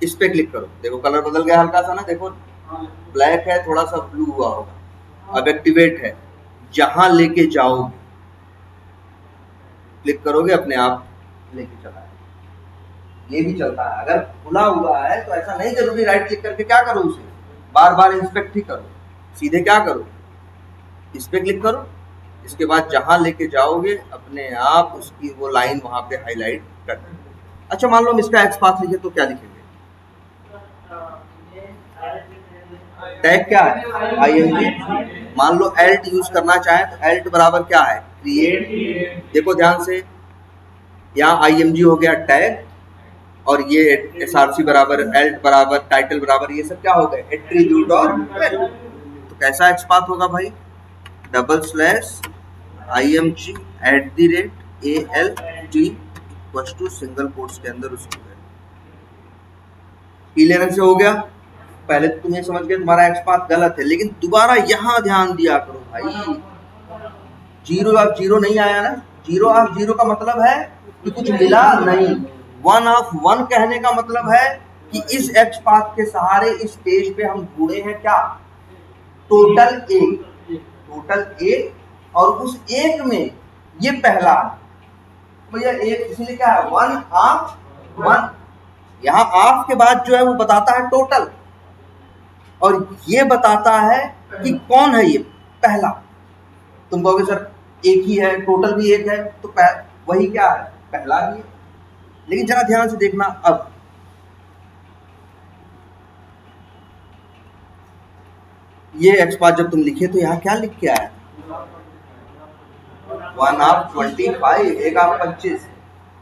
इस पे क्लिक करो, देखो कलर बदल गया हल्का सा ना, देखो ब्लैक है, थोड़ा सा ब्लू हुआ होगा। अब एक्टिवेट है, जहां लेके जाओगे क्लिक करोगे अपने आप लेके चला है। ये भी चलता है, अगर खुला हुआ है तो ऐसा नहीं जरूरी राइट क्लिक करके क्या करो, उसे बार बार इंस्पेक्ट ही करो, सीधे क्या करो, इस पे क्लिक करो, इसके बाद जहां लेके जाओगे अपने आप उसकी वो लाइन वहां पे हाईलाइट कर दो। अच्छा मान लो हम इसका एक्स पाथ लिखे तो क्या लिखेंगे, टैग क्या है, IMG। मान लो एल्ट यूज करना चाहे तो एल्ट बराबर क्या है, क्रिएट। देखो ध्यान से, यहाँ IMG हो गया टैग, और ये SRC बराबर एल्ट बराबर टाइटल बराबर ये सब क्या हो गए, एट्रीब्यूट और तो कैसा एक्स पाथ होगा भाई, /IMG @ALT सिंगल कोट्स के अंदर उसको पीले रंग से हो गया। पहले तो तुम ये समझ गए तुम्हारा एक्स पाथ गलत है, लेकिन दोबारा यहाँ ध्यान दिया करो भाई, 0 ऑफ 0 नहीं आया ना, 0 ऑफ 0 का मतलब है कि कुछ मिला नहीं। 1 ऑफ 1 कहने का मतलब है कि इस एक्स पाथ के सहारे इस पेज पे हम ढूंढे हैं क्या, टोटल 1, और उस 1 में ये पहला भैया 1, इसलिए क्या है 1 ऑफ 1। यहाँ ऑफ के बाद जो है वो बताता है टोटल, और ये बताता है कि कौन है ये पहला। तुम कहोगे सर एक ही है, टोटल भी 1 है, तो वही क्या है, पहला भी है। लेकिन जरा ध्यान से देखना, अब ये एक्स पाथ जब तुम लिखे तो यहाँ क्या लिख के आया, 1 ऑफ 25, 1 ऑफ 25,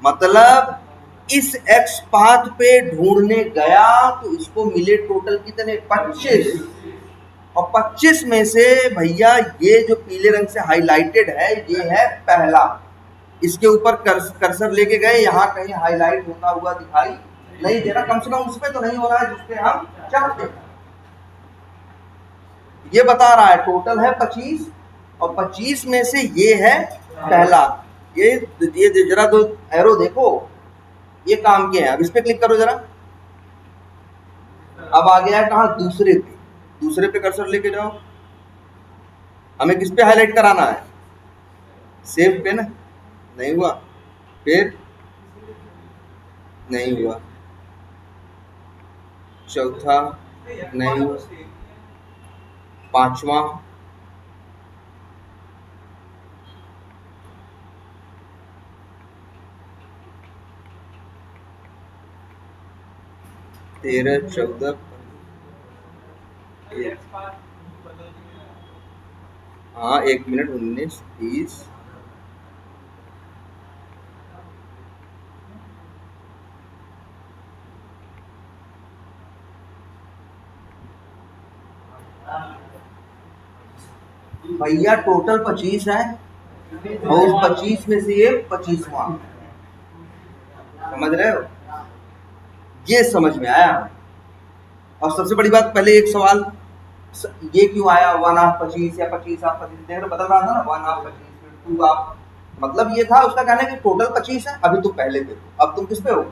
मतलब इस एक्स पाथ पे ढूंढने गया तो इसको मिले टोटल कितने, 25, और 25 में से भैया ये जो पीले रंग से हाईलाइटेड है ये है पहला। इसके ऊपर कर्सर लेके गए, यहाँ कहीं हाईलाइट होता हुआ दिखाई नहीं दे रहा, कम से कम उस पे तो नहीं हो रहा है जिसपे हम चाहते हैं। ये बता रहा है टोटल है 25, और 25 में से ये है पहला। ये जरा दो एरो देखो, ये काम किया है। अब इस पे क्लिक करो जरा, अब आ गया है कहाँ, दूसरे पे कर्सर लेके जाओ। हमें किस पे हाईलाइट कराना है, सेव पे ना, नहीं हुआ, फिर नहीं हुआ, चौथा नहीं हुआ, पांचवा, तेरह, 14, हाँ 1 मिनट, 19, 20, भैया टोटल 25 है, और उस 25 में से ये 25वां, समझ रहे हो। ये समझ में आया। और सबसे बड़ी बात, पहले एक सवाल, ये क्यों आया 1 हाफ 25 या 25 हाफ 25, देख रहे बदल रहा था ना, 1 हाफ 25 फिर 2 हाफ, मतलब ये था उसका कहना है कि टोटल 25 है, अभी तुम पहले पे हो, अब तुम किस पे हो,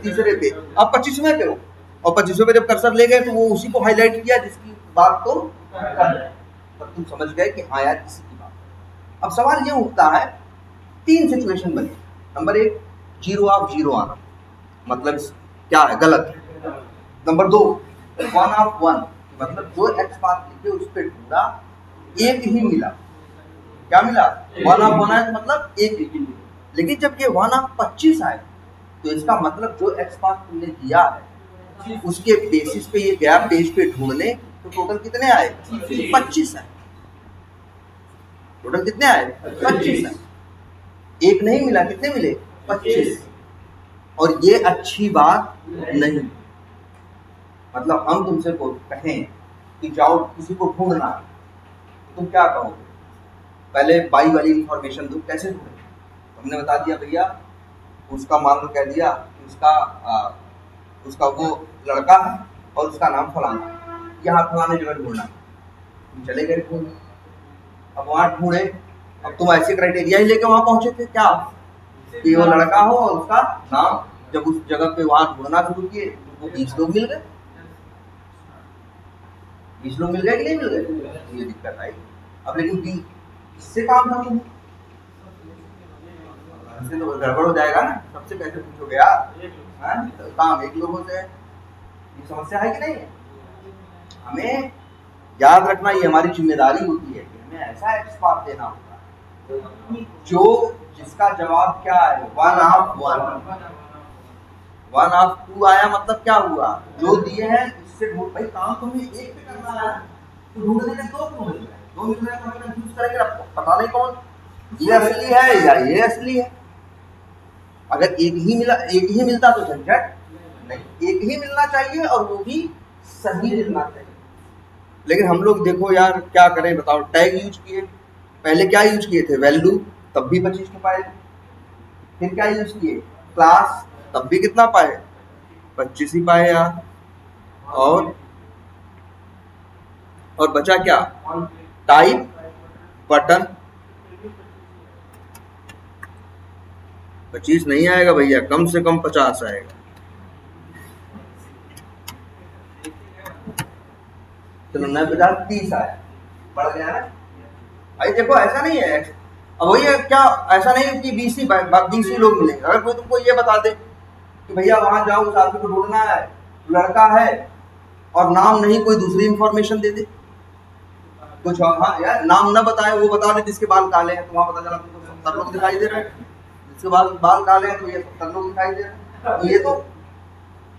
तीसरे पे, अब 25वें पे हो, और 25वें पे जब कर्सर ले गए तो वो उसी को हाईलाइट किया जिसकी बात तुम कर रहे हो, तब तुम समझ गए कि हाँ यार इसी की बात। अब सवाल ये उठता है, 3 सिचुएशन बनी। नंबर 1, 0 हाफ 0 आना, मतलब क्या है, गलत है। नंबर 2, 1 हाफ 1, मतलब जो एक्स पाथ लिखे उस पे ढूंढा, एक ही मिला। क्या मिला, 1 हाफ 1 है, मतलब एक ही। लेकिन जब ये 1 हाफ 25 आए तो इसका मतलब जो एक्स पाथ तुमने दिया है उसके बेसिस पे ये गैप पेज पे ढूंढने, तो टोटल कितने आए, 25 आए। टोटल कितने आए, 25 आए। एक नहीं मिला, कितने मिले, 25। और ये अच्छी बात नहीं, मतलब हम तुमसे कहें कि जाओ किसी को ढूंढना, तुम क्या कहोगे, पहले बाई वाली इंफॉर्मेशन दो, कैसे ढूंढे। हमने बता दिया भैया उसका मान लो कह दिया कि उसका वो लड़का है और उसका नाम फलाना, यहाँ फलाने जगह ढूंढना, तुम चले गए ढूंढने। अब वहाँ ढूंढे, अब तुम ऐसे क्राइटेरिया ही लेके वहाँ पहुंचे थे क्या, कि वो लड़का हो और उसका नाम। जब उस जगह पे वहाँ ढूंढना शुरू किए तो वो 20 लोग मिल गए, 20 लोग मिल गए कि नहीं मिल गए, ये दिक्कत आई। अब लेकिन किससे काम था तुम्हें, इससे तो गड़बड़ हो जाएगा ना, सबसे कैसे पूछोगे यार, तो काम एक लोगों से, ये समस्या है कि नहीं है। हमें याद रखना, ये हमारी जिम्मेदारी होती है कि हमें ऐसा एक्स पाथ देना होगा जो जिसका जवाब क्या है, 1 हाफ 1, 1 हाफ 2 आया, मतलब क्या हुआ, जो दिए हैं इससे ढूंढ, भाई काम तुम्हें एक पे करना है, तो ढूंढने में दो मिल रहे हैं, दो मिल रहे हैं तो हमें कंफ्यूज करेंगे, पता नहीं कौन ये असली है या ये असली है। अगर एक ही मिलता तो झंझट नहीं, एक ही मिलना चाहिए और वो भी सही मिलना चाहिए। लेकिन हम लोग देखो यार क्या करें बताओ, टैग यूज किए, पहले क्या यूज किए थे, वैल्यू, तब भी 25 को पाए, फिर क्या यूज किए, क्लास, तब भी कितना पाए, 25 ही पाए यार। और बचा क्या, टाइप, बटन। 25 नहीं आएगा भैया, कम से कम 50 आएगा। चलो 9 50 30 आया, बढ़ गया ना भाई। देखो ऐसा नहीं है, अब वही है क्या, ऐसा नहीं कि 20 ही लोग मिलेंगे। अगर कोई तुमको ये बता दे कि भैया वहां जाओ उस आदमी को ढूंढना है, लड़का है और नाम नहीं, कोई दूसरी इंफॉर्मेशन दे दे कुछ, हाँ यार नाम ना बताए, वो बता दे जिसके बाल काले हैं, तो वहां पता चला तुमको 70 लोग दिखाई दे रहे हैं, जिसके बाल काले हैं तो ये 70 लोग दिखाई दे रहे हैं। तो ये तो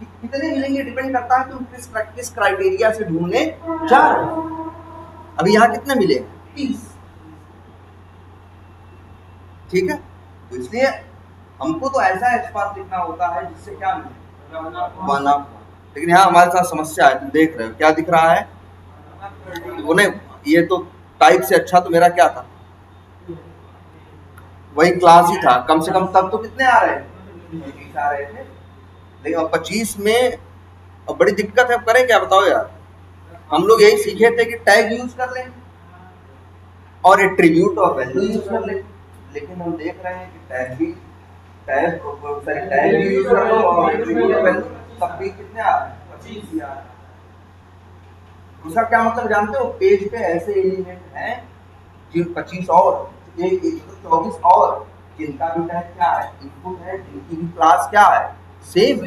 कितने मिलेंगे डिपेंड करता है तुम किस क्राइटेरिया से ढूंढने जा रहे हो। अभी यहाँ कितने मिले, 30, ठीक है। तो इसलिए हमको तो ऐसा एक्स पाथ लिखना होता है जिससे क्या मिले, 1 हाफ। लेकिन यहाँ हमारे साथ समस्या है, तुम देख रहे हो क्या दिख रहा है, वो नहीं, ये तो टाइप से अच्छा तो मेरा क्या था, वही क्लास ही था, कम से कम तब तो कितने आ रहे थे। लेकिन अब 25 में अब बड़ी दिक्कत है, अब करें क्या बताओ यार। हम लोग यही सीखे थे कि टैग यूज कर लें और एट्रीब्यूट और वैल्यू यूज कर लें, लेकिन हम देख रहे हैं कि टैग भी यूज कर लो और एट्रीब्यूट और वैल्यू, सब भी कितने आ रहे हैं, 25 ही आ रहे हैं। उसका क्या मतलब जानते हो, पेज पे ऐसे एलिमेंट हैं जिन 25 और 124 और जिनका भी टैग क्या है, इनपुट है, जिनकी भी क्लास क्या है, सेम,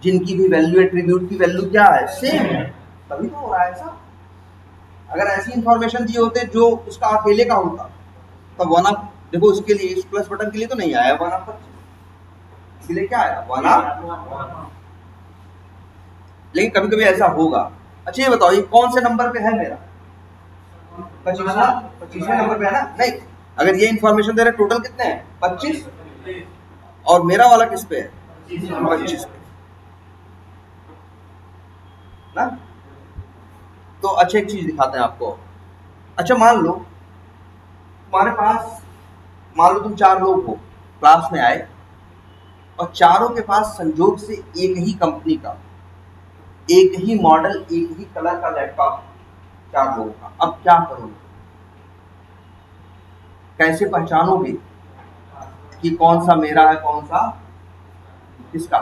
जिनकी भी वैल्यू एट्रीब्यूट की वैल्यू क्या है, सेम है, तभी तो हो रहा है ऐसा। अगर ऐसी इंफॉर्मेशन दिए होते जो उसका अकेले का होता तब 1 हाफ, देखो उसके लिए इस प्लस बटन के लिए तो नहीं आया 1 हाफ 25, इसलिए क्या आया 1 हाफ। लेकिन कभी कभी ऐसा होगा। अच्छा ये बताओ, ये कौन से नंबर पे है मेरा, 25वें नंबर पे है ना, नहीं, अगर ये इंफॉर्मेशन दे रहे टोटल कितने हैं 25, और मेरा वाला किस पे है 25 पे ना। तो अच्छा एक चीज दिखाते हैं आपको। अच्छा मान लो तुम्हारे पास, मान लो तुम 4 लोग हो, क्लास में आए और चारों के पास संजोग से एक ही कंपनी का, एक ही मॉडल, एक ही कलर का लैपटॉप, 4 लोगों का। अब क्या करोगे? कैसे पहचानोगे कि कौन सा मेरा है, कौन सा किसका?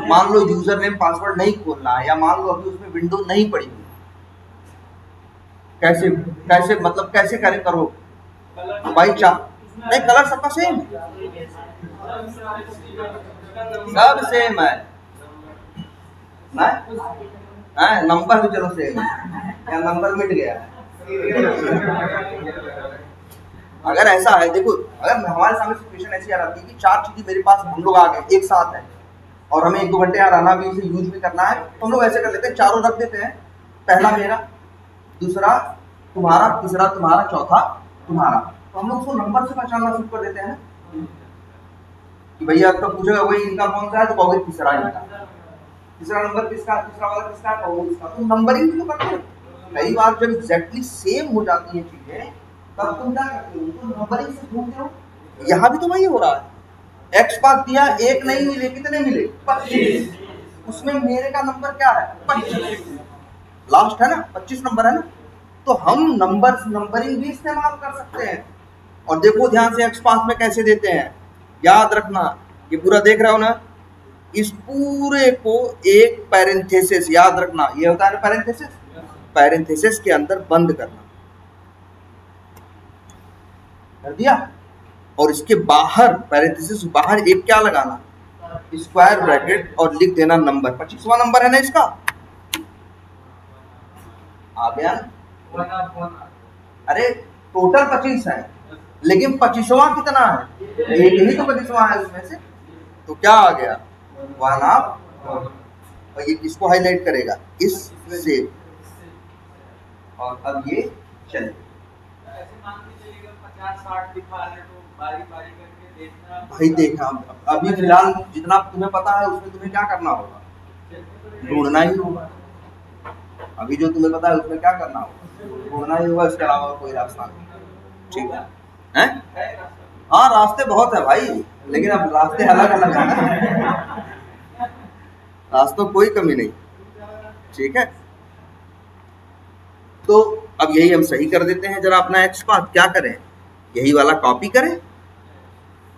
मान लो यूजर नेम पासवर्ड नहीं खोलना है, या मान लो अभी उसमें विंडो नहीं पड़ी हुई, कैसे कैसे मतलब कैसे करो भाई? नहीं, कलर सबका सेम, सब सेम है ना? नंबर भी चलो सेम है, या नंबर मिट गया है। अगर ऐसा है, देखो, अगर हमारे सामने सिचुएशन ऐसी आ जाती है कि 4 चीजें मेरे पास, हम लोग आ गए एक साथ है और हमें 1-2 घंटे यहाँ रहना भी, इसे यूज भी करना है, तो हम लोग ऐसे कर लेते हैं, चारों रख देते हैं, पहला मेरा, दूसरा तुम्हारा, तीसरा तुम्हारा, चौथा तुम्हारा। तो हम लोग उसको नंबर से पहचानना शुरू कर देते हैं कि भैया आपका पूछेगा वही इनका कौन सा है, तो कहोगे तीसरा इनका, तीसरा नंबर किसका, तीसरा वाला किसका, कहोगे इसका। तो नंबरिंग भी तो करते हैं। कई बार जब एग्जैक्टली सेम हो जाती है चीजें, तब तुम क्या करते हो, तो नंबरिंग से ढूंढते हो। यहाँ भी तो वही हो रहा है, एक्स पास दिया, एक नहीं मिले, कितने मिले? 25। उसमें मेरे का नंबर क्या है? 25, लास्ट है ना, 25 नंबर है ना। तो हम नंबरिंग भी इस्तेमाल कर सकते हैं। और देखो ध्यान से एक्स पास में कैसे देते हैं, याद रखना, ये पूरा देख रहा हो ना, इस पूरे को एक पैरेंथेसिस, याद रखना, ये होता है पैरेंथेसिस, पैरेंथेसिस के अंदर बंद करना, कर दिया। और इसके बाहर, पैरेंथेसिस बाहर एक क्या लगाना, स्क्वायर ब्रैकेट, और लिख देना नंबर, 25वां नंबर है ना इसका, आ गया ना? अरे टोटल 25 है, लेकिन 25वां कितना है? एक ही तो 25वां है उसमें से, तो क्या आ गया? 1 ऑफ। और ये किसको हाईलाइट करेगा? इस से। और अब ये चले भाई, देखा अभी फिलहाल जितना तुम्हें पता है उसमें तुम्हें क्या करना होगा? ढूंढना ही होगा। अभी जो तुम्हें पता है उसमें क्या करना होगा? ढूंढना ही होगा, इसके अलावा कोई रास्ता नहीं। ठीक है? हाँ, रास्ते बहुत है भाई, लेकिन अब रास्ते अलग अलग है ना, रास्तों कोई कमी नहीं। ठीक है, तो अब यही हम सही कर देते हैं। जरा अपना एक्स पाथ क्या करें, यही वाला कॉपी करें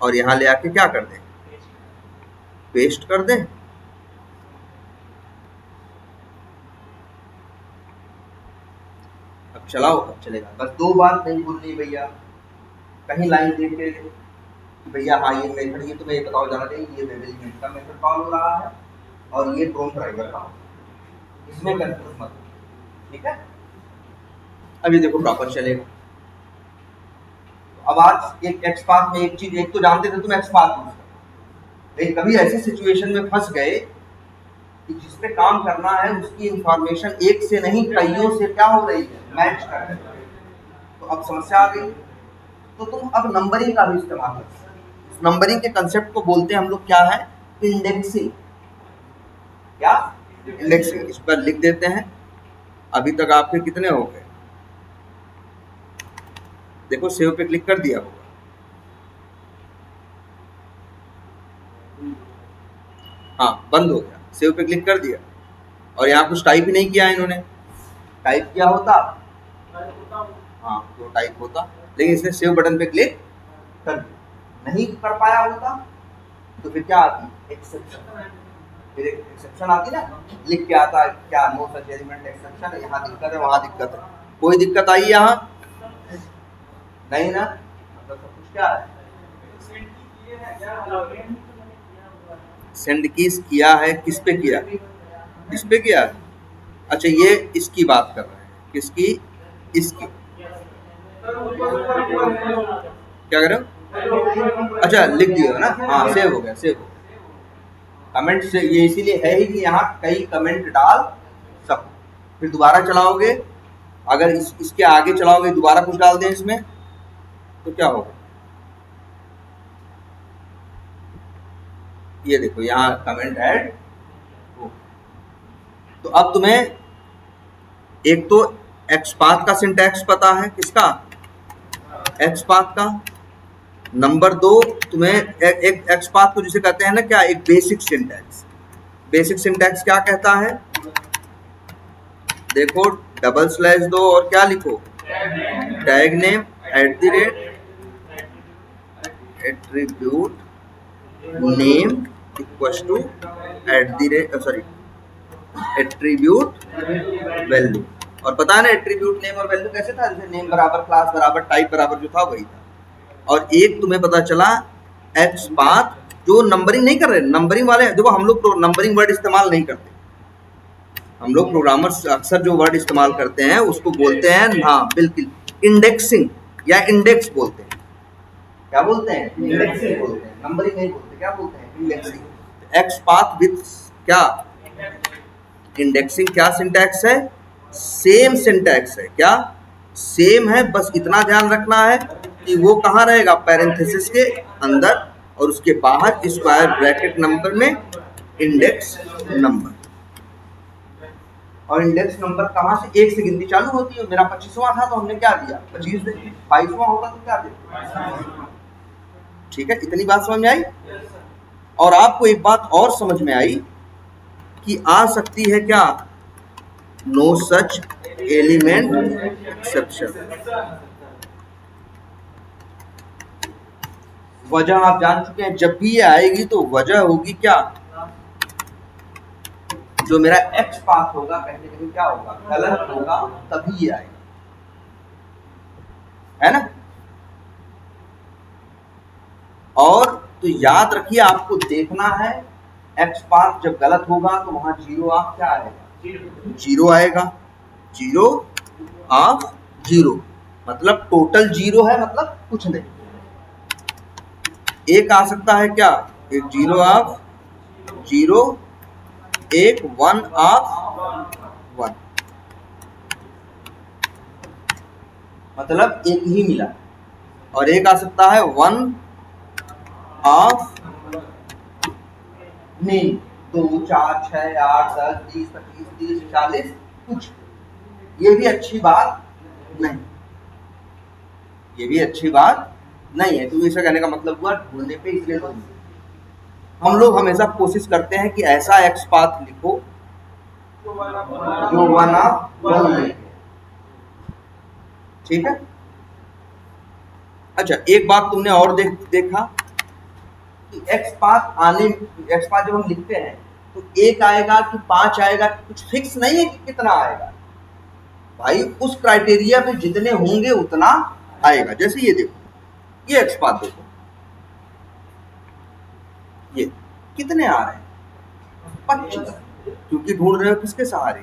और यहाँ ले आके क्या कर दें, पेस्ट कर दें। अब चलाओ, अब चलेगा। बस 2 बात नहीं भूलनी भैया, कहीं लाइन देख के भैया हाँ ये मेथड, ये तुम्हें बताओ जाना चाहिए, ये वेरिएबल का मेथड कॉल हो रहा है और ये क्रोम ड्राइवर का, इसमें कंफ्यूज मत। ठीक है, अब ये देखो प्रॉपर चलेगा। अब आज एक एक्स पाथ में एक चीज, एक तो जानते थे तुम एक्स पाथ यूज कर, लेकिन कभी ऐसी सिचुएशन में फंस गए कि जिस पे काम करना है उसकी इंफॉर्मेशन एक से नहीं कईयों से क्या हो रही है, मैच कर रही है, तो अब समस्या आ गई। तो तुम अब नंबरिंग का भी इस्तेमाल कर सकते हो। नंबरिंग के कंसेप्ट को बोलते हैं हम लोग क्या है, इंडेक्सिंग। क्या? इंडेक्सिंग। इस पर लिख देते हैं। अभी तक आपके कितने हो गए? देखो सेव पे क्लिक कर दिया होगा। हाँ, बंद हो गया। सेव पे क्लिक कर दिया और यहाँ कुछ टाइप ही नहीं किया इन्होंने। टाइप किया होता, हाँ तो टाइप होता, लेकिन इसने सेव बटन पे क्लिक कर दिया। नहीं कर पाया होता तो फिर क्या आती, एक्सेप्शन। फिर एक्सेप्शन आती ना, लिख के आता क्या, नो सच एलिमेंट एक्सेप्शन, यहाँ दिक्कत है वहाँ दिक्कत है। कोई दिक्कत आई यहाँ नहीं ना, मतलब सब कुछ क्या है, सेंड कीज किया है। किस पे किया, इस पे किया। अच्छा ये इसकी बात कर रहे हैं, किसकी, इसकी। क्या कर रहे हो? अच्छा लिख दिया ना, हाँ सेव हो गया, सेव हो गया। कमेंट से ये इसीलिए है ही कि यहाँ कई कमेंट डाल सब। फिर दोबारा चलाओगे, अगर इसके आगे चलाओगे, दोबारा कुछ डाल दें इसमें, तो क्या होगा, ये देखो यहाँ कमेंट ऐड हो। तो अब तुम्हें एक तो एक्स पाथ का सिंटैक्स पता है, किसका, एक्स पाथ का, नंबर 2, तुम्हें एक एक्स पाथ को जिसे कहते हैं ना क्या, एक बेसिक सिंटैक्स। बेसिक सिंटैक्स क्या कहता है, देखो डबल स्लैश दो और क्या लिखो, tag name attribute name equals to attribute value. और पता है ना एट्रीब्यूट नेम और वैल्यू कैसे था, जैसे नेम बराबर क्लास बराबर टाइप बराबर जो था वही था। और एक तुम्हें पता चला एक्स पाथ जो नंबरिंग नहीं कर रहे, नंबरिंग वाले देखो हम लोग नंबरिंग वर्ड इस्तेमाल नहीं करते, हम लोग प्रोग्रामर्स अक्सर जो वर्ड इस्तेमाल करते हैं उसको बोलते हैं, हाँ बिल्कुल, इंडेक्सिंग या इंडेक्स बोलते हैं। क्या बोलते हैं, इंडेक्सिंग बोलते हैं, नंबरिंग नहीं बोलते। क्या बोलते हैं, इंडेक्सिंग। एक्स पाथ विद क्या, इंडेक्सिंग। क्या सिंटैक्स है, सेम सिंटैक्स है, क्या सेम है, बस इतना ध्यान रखना है कि वो कहाँ रहेगा, पैरेंथेसिस के अंदर, और उसके बाहर स्क्वायर ब्रैकेट नंबर में इंडेक्स नंबर। और इंडेक्स नंबर कहाँ से, एक से गिनती चालू होती है। मेरा 25वां था तो हमने क्या दिया, 25 दे। 22वां होगा तो क्या दे। ठीक है, इतनी बात समझ में आई। और आपको एक बात और समझ में आई कि आ सकती है क्या, नो सच एलिमेंट एक्सेप्शन। वजह आप जान चुके हैं, जब भी ये आएगी तो वजह होगी क्या, जो मेरा एक्स पाथ होगा कहीं ना कहीं क्या होगा, गलत होगा, तभी ये आएगा, है ना। और तो याद रखिए, आपको देखना है एक्स पाथ जब गलत होगा तो वहां जीरो ऑफ क्या आएगा, जीरो आएगा। जीरो ऑफ जीरो मतलब टोटल जीरो है, मतलब कुछ नहीं। एक आ सकता है क्या, एक जीरो ऑफ जीरो, एक वन ऑफ वन, मतलब एक ही मिला। और एक आ सकता है वन ऑफ नहीं, 2 4 6 8 10 20 25 30 40 कुछ। ये भी अच्छी बात नहीं, ये भी अच्छी बात नहीं है। तो इसे कहने का मतलब हुआ ढूंढने पे इसलिए हम लोग हमेशा कोशिश करते हैं कि ऐसा एक्स पाथ लिखो जो वन ऑफ वन लिखे। ठीक है। अच्छा, एक बात तुमने और देखा कि एक्स पाथ जब हम लिखते हैं तो एक आएगा कि 5 आएगा, कुछ फिक्स नहीं है कि कितना आएगा। भाई उस क्राइटेरिया पे जितने होंगे उतना आएगा। जैसे ये देखो, ये एक्स पाथ देखो, ये कितने आ रहे हैं, 25, क्योंकि ढूंढ रहे हो किसके सहारे,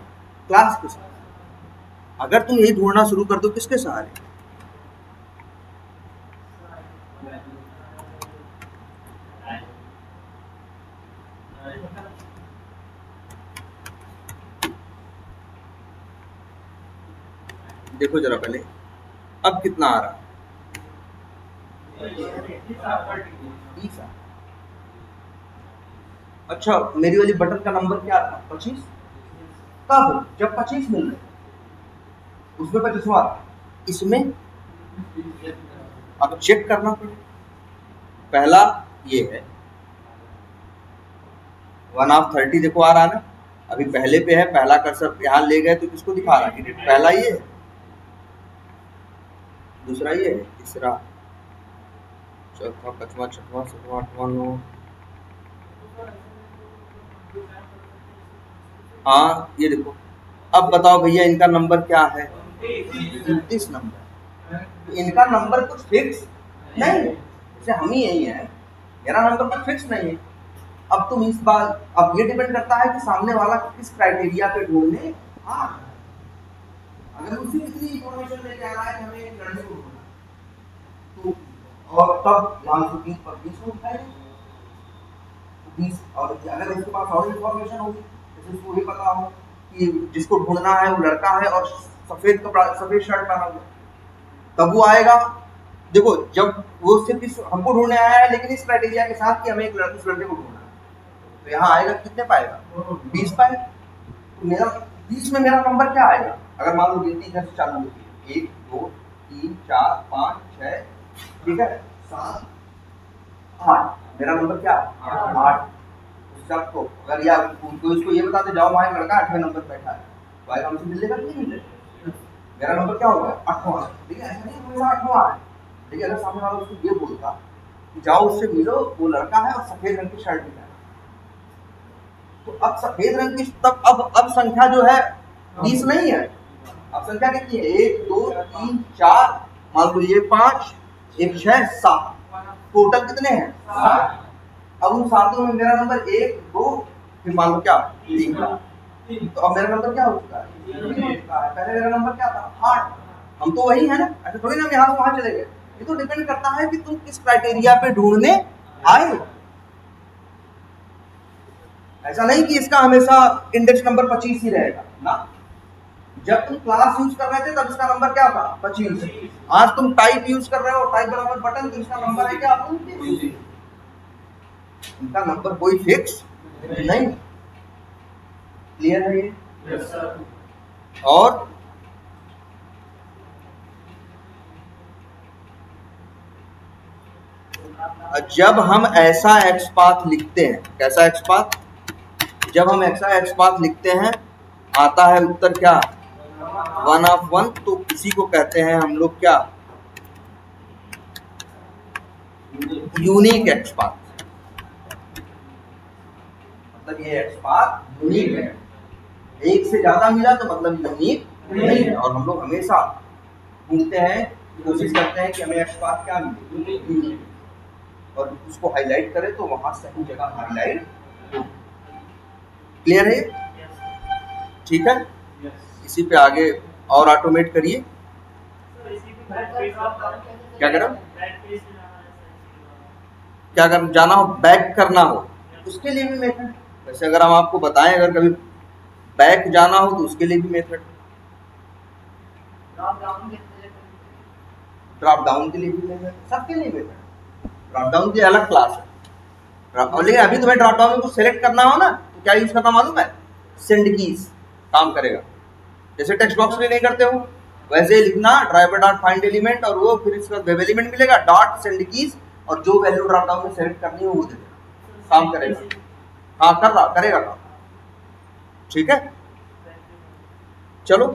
क्लास के सहारे। अगर तुम यही ढूंढना शुरू कर दो किसके सहारे, देखो जरा पहले, अब कितना आ रहा है, 20। अच्छा, मेरी वाली बटन का नंबर क्या था, 25। कब, जब 25 मिल रहे, उसमें 25वां, इसमें अब चेक करना पड़ेगा। पहला ये है 1 ऑफ 30, देखो आ रहा है ना, अभी पहले पे है, पहला कर्सर यहाँ ले गए तो किसको दिखा रहा है, पहला ये है, दूसरा ये है, तीसरा, चौथा, पांचवा, छठवां, सातवां, आठवां, 9। हाँ ये देखो। अब बताओ भैया इनका नंबर क्या है, 29 नंबर। इनका नंबर कुछ फिक्स नहीं है, जैसे हम ही यही है, मेरा नंबर कुछ फिक्स नहीं है। अब तुम इस बार, अब ये डिपेंड करता है कि सामने वाला किस क्राइटेरिया पे ढूंढने आ रहा है। अगर उसी कितनी इंफॉर्मेशन लेके आ रहा है कि हमें एक लड़के को ढूंढना, तो और तब 20 पर 20 को उठाएंगे 20। और अगर उसके पास और इंफॉर्मेशन होगी, जैसे उसको ये पता हो कि जिसको ढूंढना है वो लड़का है और सफेद कपड़ा, सफेद शर्ट पहना हुआ, तब वो आएगा। देखो जब वो सिर्फ हमको ढूंढने आया है, लेकिन इस क्राइटेरिया के साथ कि हमें एक लड़के को ढूंढना है, तो यहाँ आएगा कितने पाएगा, 20 पाएगा। तो मेरा 20 में मेरा नंबर क्या आएगा, अगर मान लो गिनती इधर से चालू होती है, 1 2 3 4 5 6, ठीक है, 7 8, मेरा नंबर क्या 8। सबको अगर या कोई उसको ये बताते जाओ वहाँ एक लड़का 8वें नंबर बैठा है, तो आएगा हमसे मिलेगा कि नहीं मिलेगा? मेरा नंबर क्या होगा 8वां। ठीक है, ऐसा नहीं मेरा 8वां है। ठीक है, अगर सामने वाला उसको ये बोलता कि जाओ उससे मिलो, वो लड़का है और सफेद रंग की शर्ट में है, तो अब सफेद रंग की तब अब संख्या जो है 20 नहीं है, अब संख्या कितनी है 1 2 3 4, मान लो ये 5 1 6 7, टोटल कितने हैं 7। अब उन 7 में मेरा नंबर 1 2 फिर मान लो क्या 3 था, तो अब मेरा नंबर क्या हो चुका है 3 का है। पहले मेरा नंबर क्या था 8, हम तो वही है ना, ऐसे थोड़ी ना हम यहाँ से वहां चले गए। ये तो डिपेंड करता है कि तुम किस क्राइटेरिया पे ढूंढने आए। ऐसा नहीं कि इसका हमेशा इंडेक्स नंबर 25 ही रहेगा ना। जब तुम क्लास यूज कर रहे थे तब इसका नंबर क्या था 25। आज तुम टाइप यूज कर रहे हो, टाइप बराबर बटन, तो इसका नंबर है क्या 29। इनका नंबर कोई फिक्स नहीं। क्लियर है ये? Yes sir. और जब हम ऐसा एक्स पाथ लिखते हैं, कैसा एक्स पाथ, जब हम ऐसा एक्स पाथ लिखते हैं आता है उत्तर क्या 1/1, तो इसी को कहते हैं हम लोग क्या यूनिक एक्स पाथ। मतलब ये एक्स पाथ यूनिक है, एक से ज्यादा मिला तो मतलब यूनिक नहीं है। और हम लोग हमेशा ढूंढते हैं, कोशिश करते हैं कि हमें एक्स पाथ क्या मिले यूनिक, और उसको हाईलाइट करें तो वहां सही जगह हाईलाइट हो। क्लियर है? ठीक है, इसी पे आगे और ऑटोमेट करिए। क्या करो, क्या कर जाना हो, बैक करना हो, उसके लिए भी मेथड। वैसे अगर हम आपको बताएं अगर कभी बैक जाना हो तो उसके लिए भी मेथड, ड्रॉप डाउन के लिए भी मेथड, सबके लिए मेथड। ड्रॉप डाउन की अलग क्लास है, लेकिन अभी तुम्हें ड्रॉप डाउन में कुछ सेलेक्ट करना हो ना तो क्या यूज करना मालूम है, सेंड कीज काम करेगा। जैसे टेक्स्ट बॉक्स में नहीं करते हो वैसे ही लिखना ड्राइवर डॉट फाइंड एलिमेंट, और वो फिर इसका वेब एलिमेंट मिलेगा डॉट सेंड कीज, और जो वैल्यू ड्रॉप डाउन में सेलेक्ट करनी हो वो दे देगा, काम करेगा। हाँ कर रहा करेगा काम। ठीक है, चलो